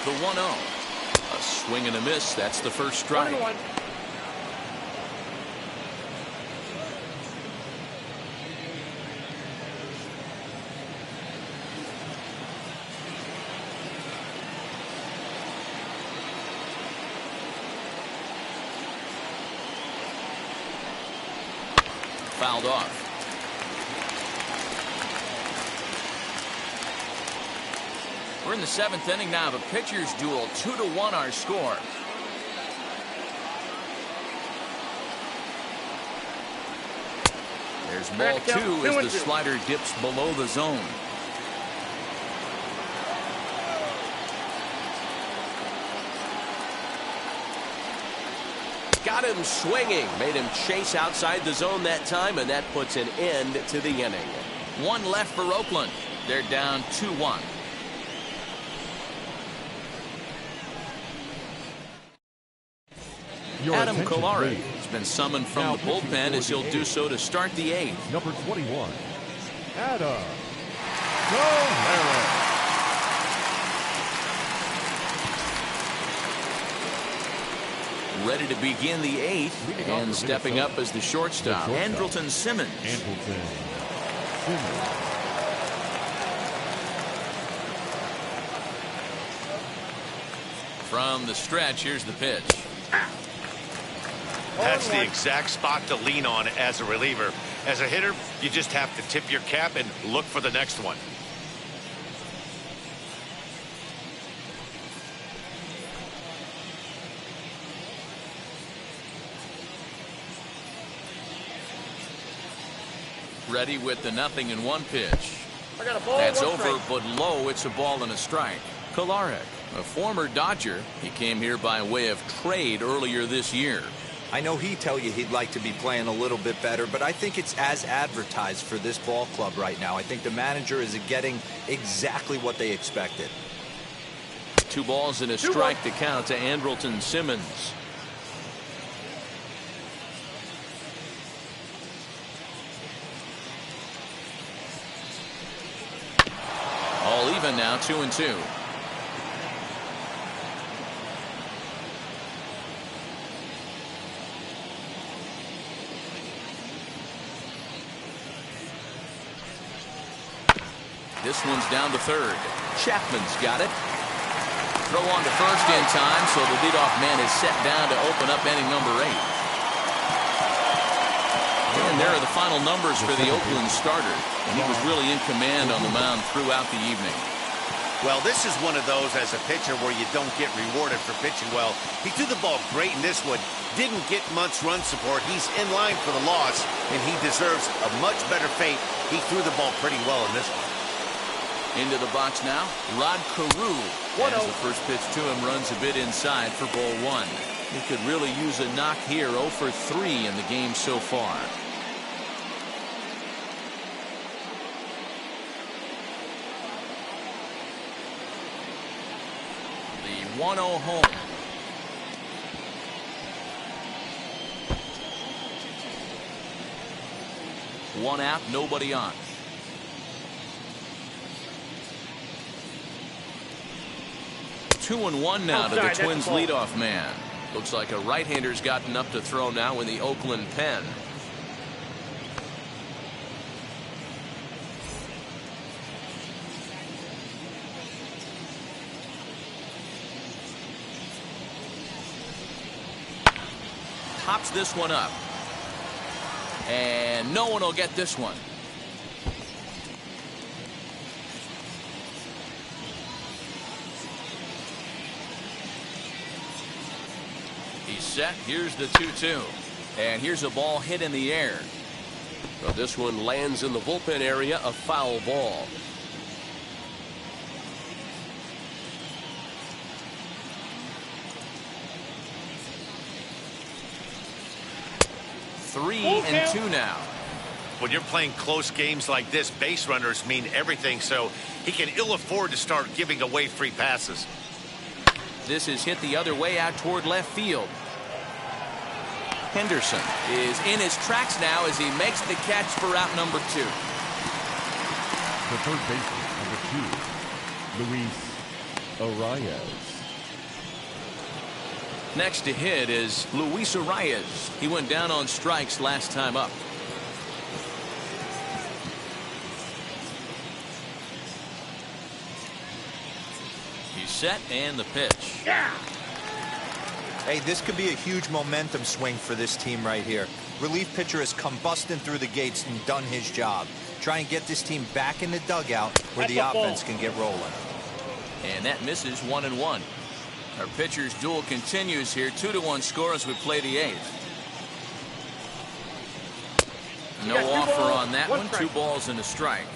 The 1-0. A swing and a miss. That's the first strike. 1-1. Fouled off. We're in the 7th inning now of a pitcher's duel. 2-1 our score. There's ball 2 as the slider dips below the zone. got him swinging. Made him chase outside the zone that time, and that puts an end to the inning. One left for Oakland. They're down 2-1. Adam Kolarek has been summoned from the bullpen as he'll do so to start the 8th. Number 21, Adam Kolarek. Ready to begin the 8th, and stepping up as the shortstop, Andrelton Simmons. From the stretch, here's the pitch. That's the exact spot to lean on as a reliever. As a hitter, you just have to tip your cap and look for the next one. Ready with the 0-1 pitch. I got a ball. That's one over, strike. but low. It's a ball and a strike. Kolarek, a former Dodger. He came here by way of trade earlier this year. I know he'd tell you he'd like to be playing a little bit better, but I think it's as advertised for this ball club right now. I think the manager is getting exactly what they expected. 2 balls and a strike to count to Andrelton Simmons. All even now, 2-2. This one's down to third. Chapman's got it. Throw on to first in time, so the leadoff man is set down to open up inning number 8. And there are the final numbers for the Oakland starter. And he was really in command on the mound throughout the evening. Well, this is one of those as a pitcher where you don't get rewarded for pitching well. He threw the ball great in this one. Didn't get much run support. He's in line for the loss, and he deserves a much better fate. He threw the ball pretty well in this one. Into the box now, Rod Carew. As the first pitch to him runs a bit inside for ball 1. He could really use a knock here. 0 for 3 in the game so far. The 1-0 home. One out, nobody on. 2-1 now to the Twins leadoff man. Looks like a right-hander's gotten up to throw now in the Oakland pen. Pops this one up. And no one will get this one. He's set. Here's the 2-2. And here's a ball hit in the air. Well, this one lands in the bullpen area, a foul ball. Three and 2 now. When you're playing close games like this, base runners mean everything, so he can ill afford to start giving away free passes. This is hit the other way out toward left field. Henderson is in his tracks now as he makes the catch for out number 2. The third baseman, number 2, Luis Arias. Next to hit is Luis Arias. He went down on strikes last time up. He's set and the pitch. Yeah. Hey, this could be a huge momentum swing for this team right here. Relief pitcher has come busting through the gates and done his job. Try and get this team back in the dugout where the offense can get rolling. And that misses 1-1. Our pitcher's duel continues here. 2-1 score as we play the 8th. No offer on that one. 2 balls and a strike.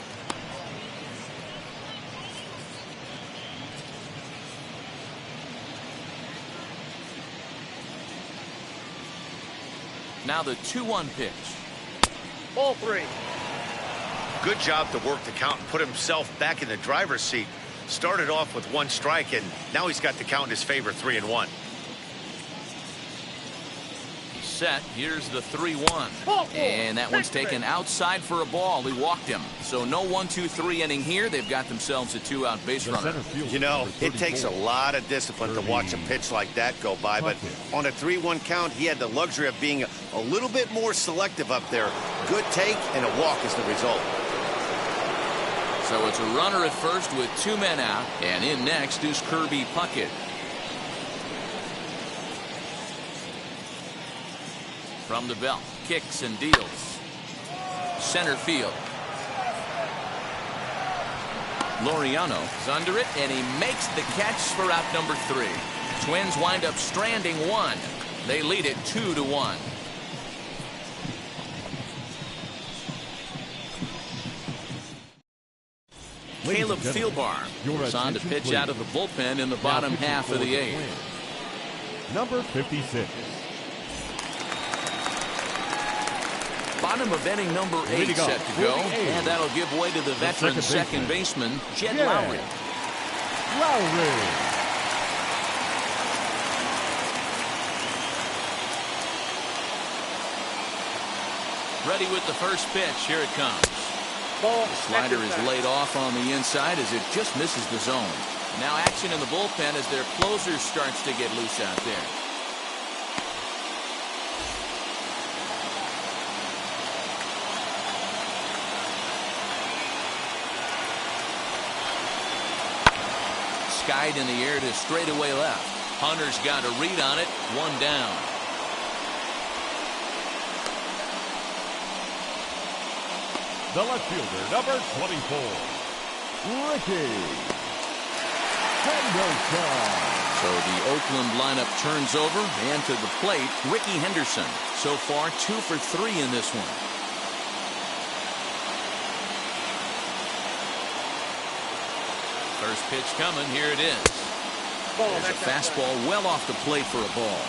Now the 2-1 pitch. Ball 3. Good job to work the count and put himself back in the driver's seat. Started off with 1 strike, and now he's got the count in his favor, 3-1. Set. Here's the 3-1. And that one's taken outside for a ball. He walked him. So no 1-2-3 inning here. They've got themselves a 2-out base runner. You know, it takes a lot of discipline to watch a pitch like that go by, but on a 3-1 count, he had the luxury of being a little bit more selective up there. Good take, and a walk is the result. So it's a runner at first with 2 men out. And in next is Kirby Puckett. From the belt, kicks and deals. Center field. Laureano is under it, and he makes the catch for out number 3. Twins wind up stranding 1. They lead it 2-1. Caleb Thielbar is on to pitch out of the bullpen in the bottom half of the 8th. Number 56. Bottom of inning number 8 set to go, and that'll give way to the veteran second baseman, Jed Lowry. Ready with the first pitch. Here it comes. Ball. The slider is laid off on the inside as it just misses the zone. Now action in the bullpen as their closer starts to get loose out there. Skied in the air to straightaway left. Hunter's got a read on it. 1 down. The left fielder, number 24, Ricky Henderson. So the Oakland lineup turns over, and to the plate, Ricky Henderson. So far, 2 for 3 in this one. First pitch coming. Here it is. There's a fastball well off the plate for a ball.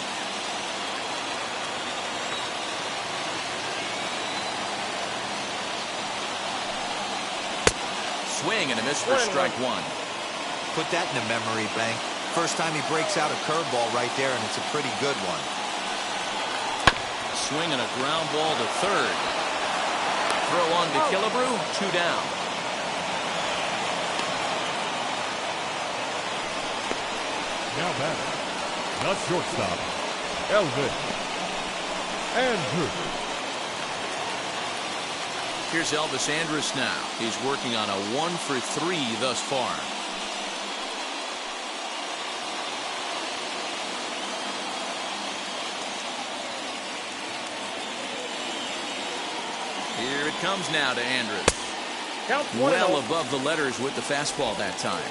Swing and a miss for strike 1. Put that in a memory bank. First time he breaks out a curveball right there, and it's a pretty good one. Swing and a ground ball to third. Throw on to Killebrew. 2 down. Now batter, the shortstop, Elvis Andrus. Here's Elvis Andrus now. He's working on a 1 for 3 thus far. Here it comes now to Andrus. Well above the letters with the fastball that time.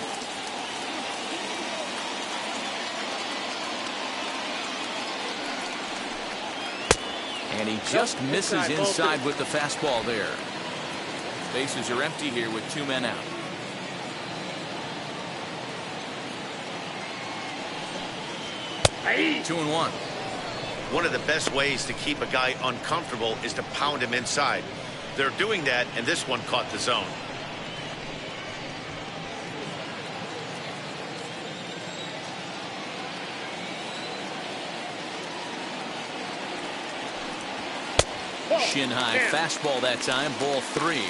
And he just misses inside with the fastball there. Bases are empty here with 2 men out. Hey. 2-1. One of the best ways to keep a guy uncomfortable is to pound him inside. They're doing that, and this one caught the zone. Shin high fastball that time. Ball 3.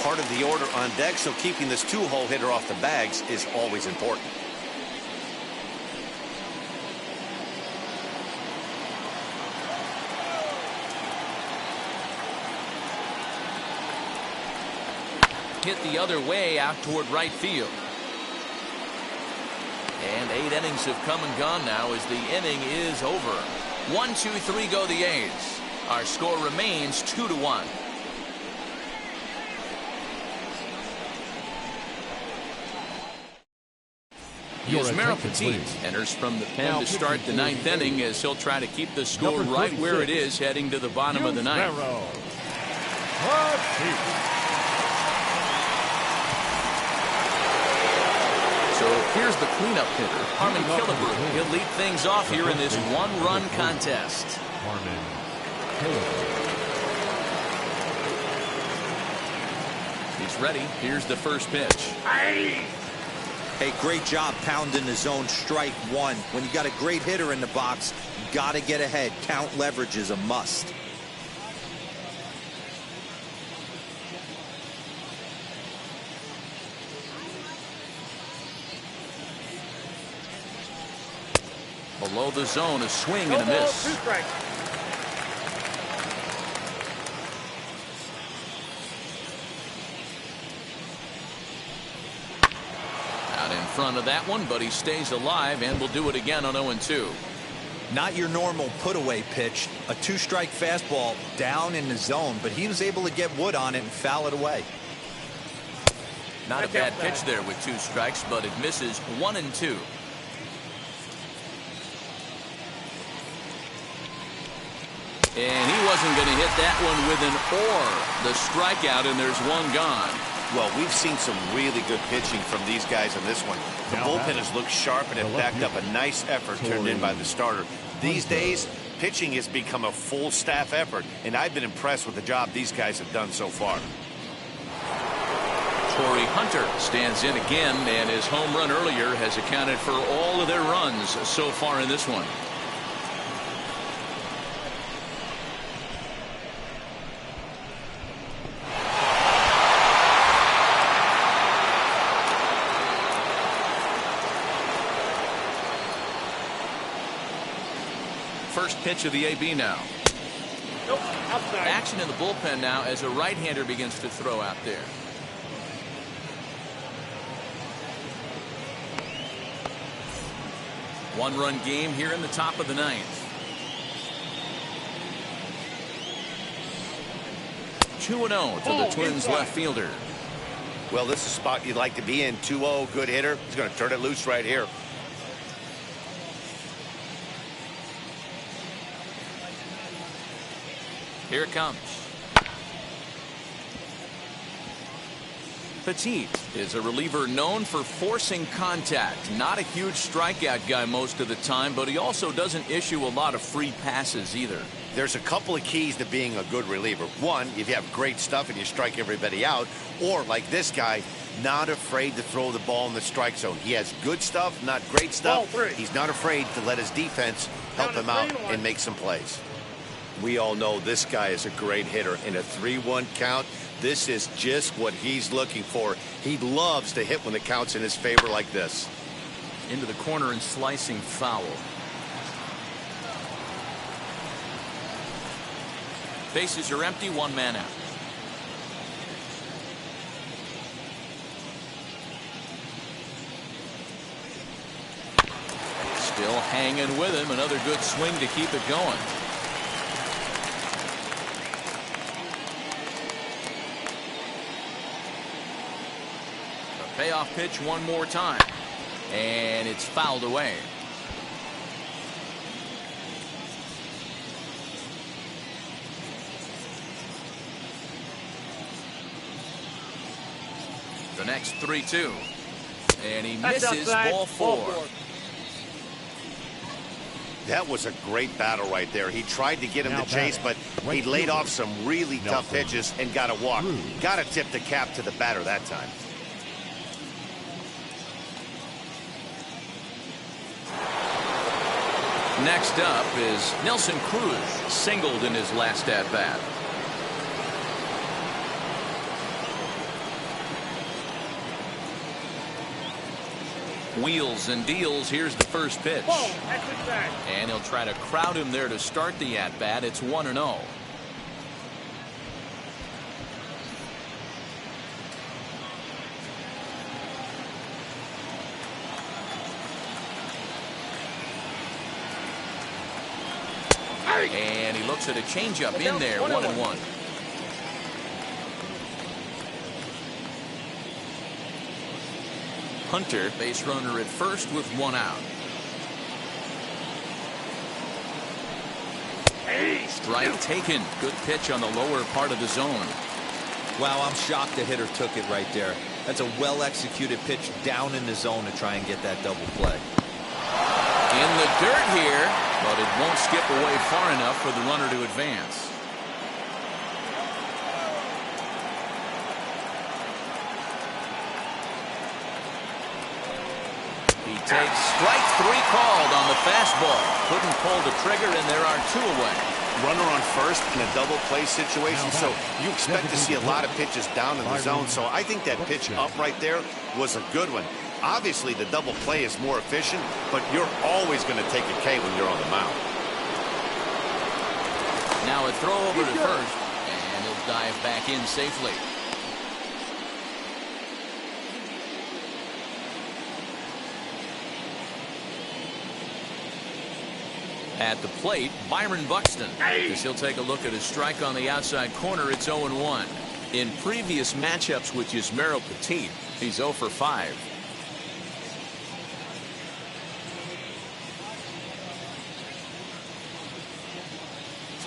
Part of the order on deck, so keeping this 2-hole hitter off the bags is always important. Hit the other way out toward right field. And 8 innings have come and gone now as the inning is over. 1, 2, 3 go the A's. Our score remains 2-1. Yusmeiro Petit enters from the pen to start the 9th inning as he'll try to keep the score right where it is heading to the bottom of the 9th. So here's the cleanup hitter, Harmon Killebrew. He'll lead things off here in this 1-run contest. He's ready. Here's the first pitch. Hey, great job pounding the zone. Strike one. When you got a great hitter in the box, you got to get ahead. Count leverage is a must. Below the zone, a swing and a miss. 2 strikes. Out in front of that one, but he stays alive and will do it again on 0-2. Not your normal put-away pitch. A 2-strike fastball down in the zone, but he was able to get wood on it and foul it away. Not a bad pitch there with 2 strikes, but it misses 1-2. And he wasn't going to hit that one with an or. The strikeout, and there's one gone. Well, we've seen some really good pitching from these guys in this one. The bullpen has looked sharp and it backed up a nice effort turned in by the starter. These days, pitching has become a full staff effort, and I've been impressed with the job these guys have done so far. Torrey Hunter stands in again, and his home run earlier has accounted for all of their runs so far in this one. First pitch of the AB now. Nope, outside. Action in the bullpen now as a right-hander begins to throw out there. One-run game here in the top of the 9th. 2-0 to the Twins left fielder. Well, this is a spot you'd like to be in. 2-0, good hitter. He's going to turn it loose right here. Here it comes. Petit is a reliever known for forcing contact. Not a huge strikeout guy most of the time, but he also doesn't issue a lot of free passes either. There's a couple of keys to being a good reliever. One, if you have great stuff and you strike everybody out, or like this guy, not afraid to throw the ball in the strike zone. He has good stuff, not great stuff. He's not afraid to let his defense help him out and make some plays. We all know this guy is a great hitter. In a 3-1 count, this is just what he's looking for. He loves to hit when the count's in his favor like this. Into the corner and slicing foul. Bases are empty, 1 man out. Still hanging with him. Another good swing to keep it going. Payoff pitch one more time, and it's fouled away. The next 3-2, and he misses ball 4. That was a great battle right there. He tried to get him to chase, but he laid off some really tough pitches and got a walk. Got to tip the cap to the batter that time. Next up is Nelson Cruz, singled in his last at-bat. Wheels and deals. Here's the first pitch. And he'll try to crowd him there to start the at-bat. It's 1-0. And he looks at a changeup in there, 1-1. Hunter, base runner at first with 1 out. Strike taken. Good pitch on the lower part of the zone. Wow, I'm shocked the hitter took it right there. That's a well-executed pitch down in the zone to try and get that double play. In the dirt here, but it won't skip away far enough for the runner to advance. He takes strike 3 called on the fastball. Couldn't pull the trigger, and there are 2 away. Runner on first in a double play situation, so you expect to see a lot of pitches down in the zone. So I think that pitch up right there was a good one. Obviously, the double play is more efficient, but you're always going to take a K when you're on the mound. Now a throw over to first, and he'll dive back in safely. At the plate, Byron Buxton. As he'll take a look at his strike on the outside corner, it's 0-1. In previous matchups with Yusmeiro Petit, he's 0 for 5.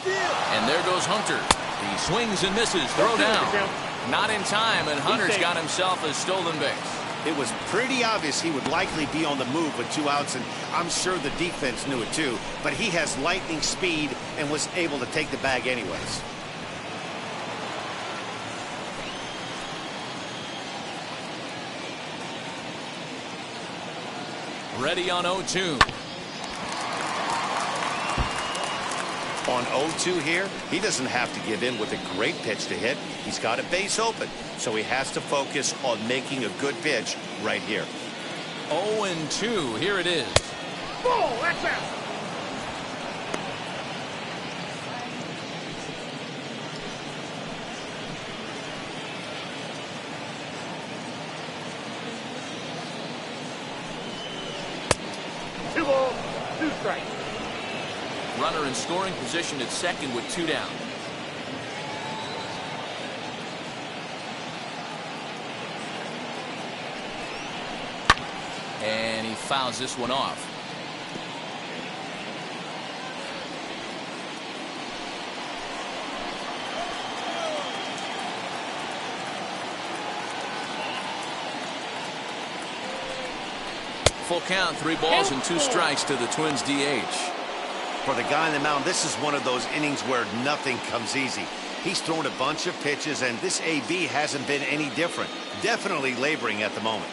And there goes Hunter. He swings and misses. Throw down. Not in time, and Hunter's got himself a stolen base. It was pretty obvious he would likely be on the move with 2 outs, and I'm sure the defense knew it too. But he has lightning speed and was able to take the bag anyways. Ready on 0-2. On 0-2 here, he doesn't have to give in with a great pitch to hit. He's got a base open, so he has to focus on making a good pitch right here. 0-2. Here it is. Ball, that's out. Two balls, 2 strikes. Runner in scoring position at second with 2 down. And he fouls this one off. Full count, 3 balls and 2 strikes to the Twins DH. For the guy on the mound, this is one of those innings where nothing comes easy. He's thrown a bunch of pitches, and this AB hasn't been any different. Definitely laboring at the moment.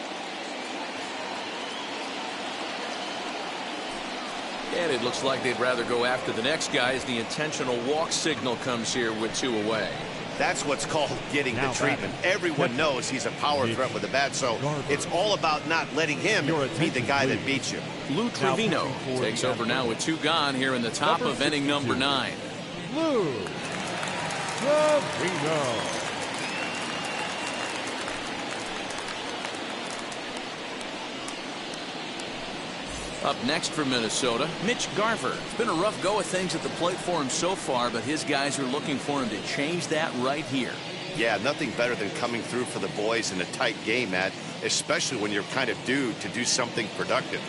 And it looks like they'd rather go after the next guy as the intentional walk signal comes here with 2 away. That's what's called getting the treatment. Everyone knows he's a power threat with the bat, so it's all about not letting him be the guy that beats you. Lou Trevino takes over now with 2 gone here in the top of inning number 9. Lou Trevino. Up next for Minnesota, Mitch Garver. It's been a rough go of things at the plate for him so far, but his guys are looking for him to change that right here. Yeah, nothing better than coming through for the boys in a tight game, Matt, especially when you're kind of due to do something productive.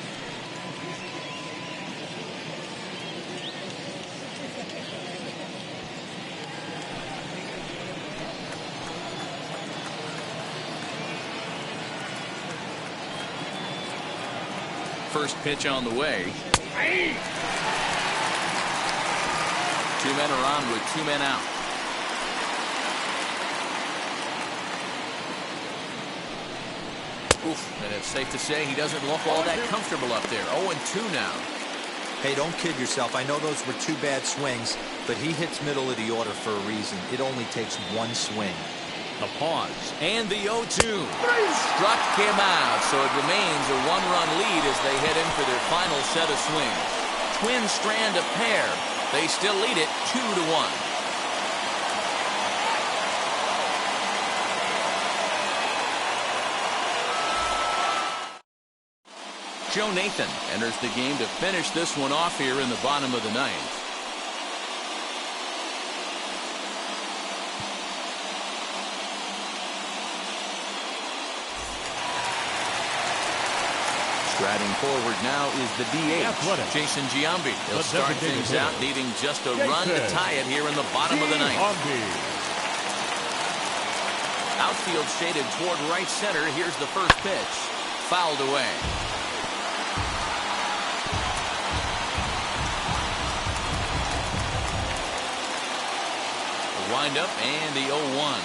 First pitch on the way. 2 men are on with 2 men out. Oof, and it's safe to say he doesn't look all that comfortable up there. 0-2 now. Hey, don't kid yourself. I know those were 2 bad swings, but he hits middle of the order for a reason. It only takes 1 swing. The pause and the 0-2. Struck him out, so it remains a 1-run lead as they head in for their final set of swings. Twins strand a pair. They still lead it 2-1. Joe Nathan enters the game to finish this one off here in the bottom of the 9th. Striding forward now is the DH, Jason Giambi. He'll start things out needing just a run to tie it here in the bottom of the 9th. Outfield shaded toward right center. Here's the first pitch. Fouled away. Wind up and the 0-1.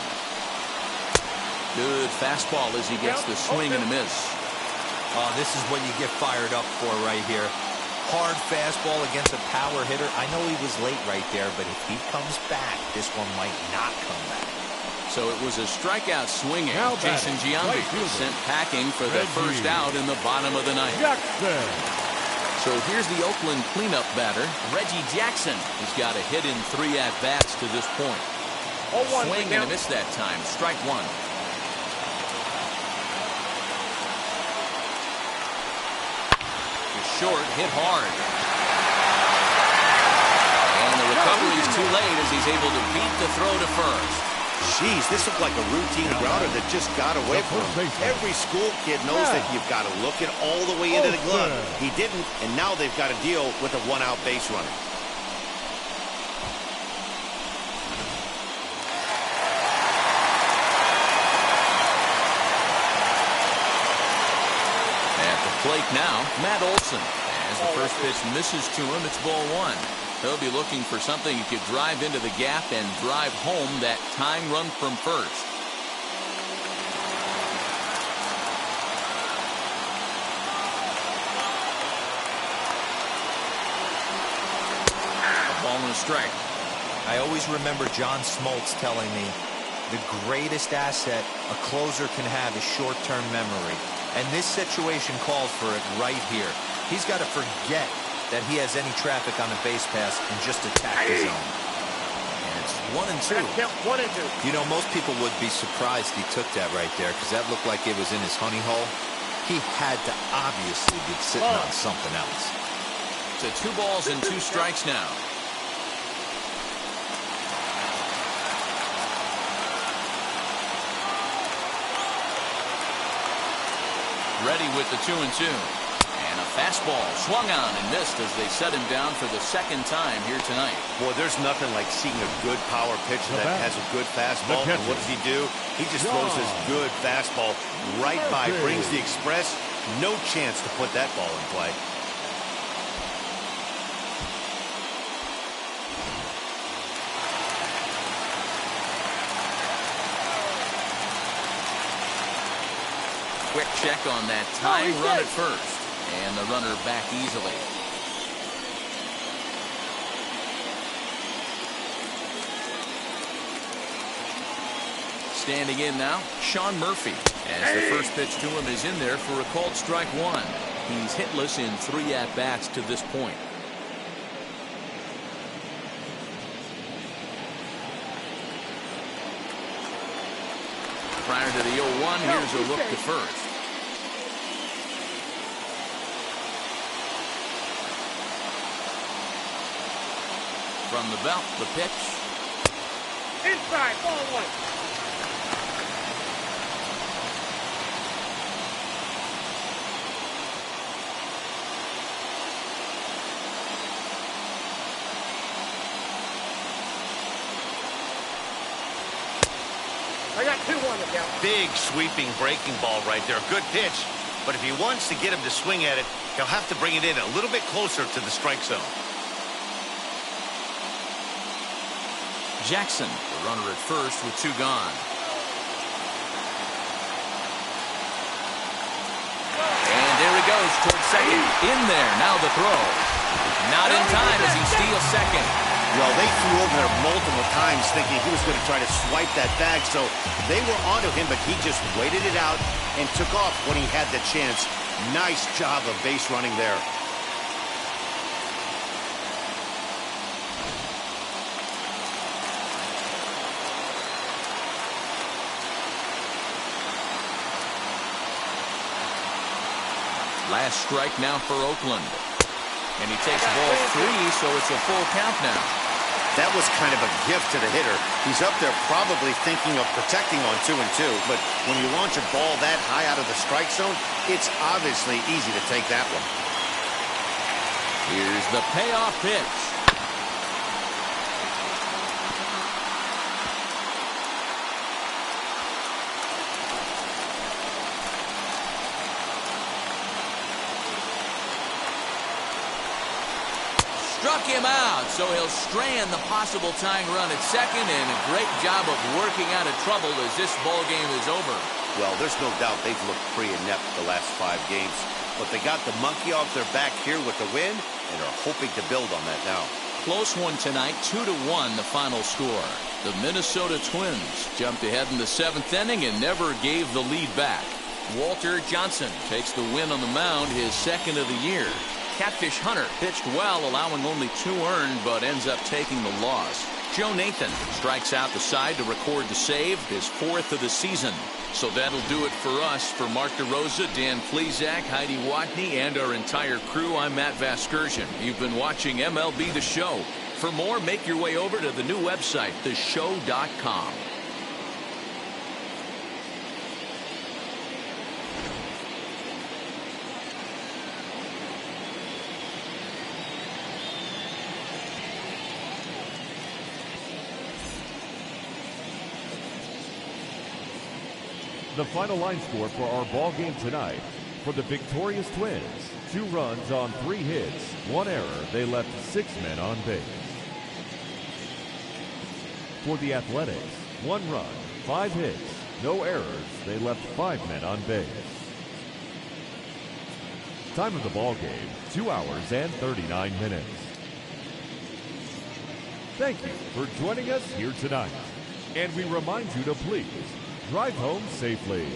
Good fastball as he gets the swing and a miss. Oh, this is what you get fired up for right here. Hard fastball against a power hitter. I know he was late right there, but if he comes back, this one might not come back. So it was a strikeout swinging. Now Jason batting, Giambi right fielder, sent packing for the Reggie first out in the bottom of the ninth. Jackson. So here's the Oakland cleanup batter, Reggie Jackson. He's got a hit in 3 at-bats to this point. 0-1. Swing and a miss that time. Strike one. Short, hit hard. And the recovery is too late as he's able to beat the throw to first. Jeez, this looked like a routine grounder that just got away from him. Every school kid knows that you've got to look it all the way into the glove. He didn't, and now they've got to deal with a one-out base runner. Plate now, Matt Olson. As the first pitch misses to him, it's ball one. He'll be looking for something he could drive into the gap and drive home that tying run from first. A ball and a strike. I always remember John Smoltz telling me the greatest asset a closer can have is short-term memory. And this situation calls for it right here. He's got to forget that he has any traffic on the base pass and just attack the zone. And it's 1 and 2. Count 1 and 2. You know, most people would be surprised he took that right there because that looked like it was in his honey hole. He had to obviously be sitting on something else. So 2 balls and 2 strikes now. Ready with the 2 and 2. And a fastball swung on and missed as they set him down for the second time here tonight. Boy, there's nothing like seeing a good power pitcher that has a good fastball. And what does he do? He just throws his good fastball right by, brings the express. No chance to put that ball in play. Quick check on that tying run at first. And the runner back easily. Standing in now, Sean Murphy. As the first pitch to him is in there for a called strike one. He's hitless in 3 at-bats to this point. Prior to the 0-1, here's a look to first. From the belt, the pitch. Inside, ball 1. I got 2-1 to count. Big sweeping breaking ball right there. Good pitch. But if he wants to get him to swing at it, he'll have to bring it in a little bit closer to the strike zone. Jackson, the runner at first with 2 gone. And there he goes towards second. In there, now the throw. Not in time as he steals second. Well, they flew over there multiple times thinking he was going to try to swipe that bag, so they were onto him, but he just waited it out and took off when he had the chance. Nice job of base running there. Last strike now for Oakland. And he takes ball 3, so it's a full count now. That was kind of a gift to the hitter. He's up there probably thinking of protecting on 2 and 2, but when you launch a ball that high out of the strike zone, it's obviously easy to take that one. Here's the payoff pitch. Struck struck him out, so he'll strand the possible tying run at second, and a great job of working out of trouble as this ball game is over. Well, there's no doubt they've looked pretty inept the last 5 games, but they got the monkey off their back here with the win and are hoping to build on that now. Close one tonight, 2-1 the final score. The Minnesota Twins jumped ahead in the 7th inning and never gave the lead back. Walter Johnson takes the win on the mound, his 2nd of the year. Catfish Hunter pitched well, allowing only 2 earned, but ends up taking the loss. Joe Nathan strikes out the side to record the save, his 4th of the season. So that'll do it for us. For Mark DeRosa, Dan Plesac, Heidi Watney, and our entire crew, I'm Matt Vasgersian. You've been watching MLB The Show. For more, make your way over to the new website, theshow.com. The final line score for our ball game tonight: for the victorious Twins, 2 runs on 3 hits, 1 error. They left 6 men on base. For the Athletics, 1 run, 5 hits, no errors. They left 5 men on base. Time of the ball game, 2 hours and 39 minutes. Thank you for joining us here tonight. And we remind you to please drive home safely.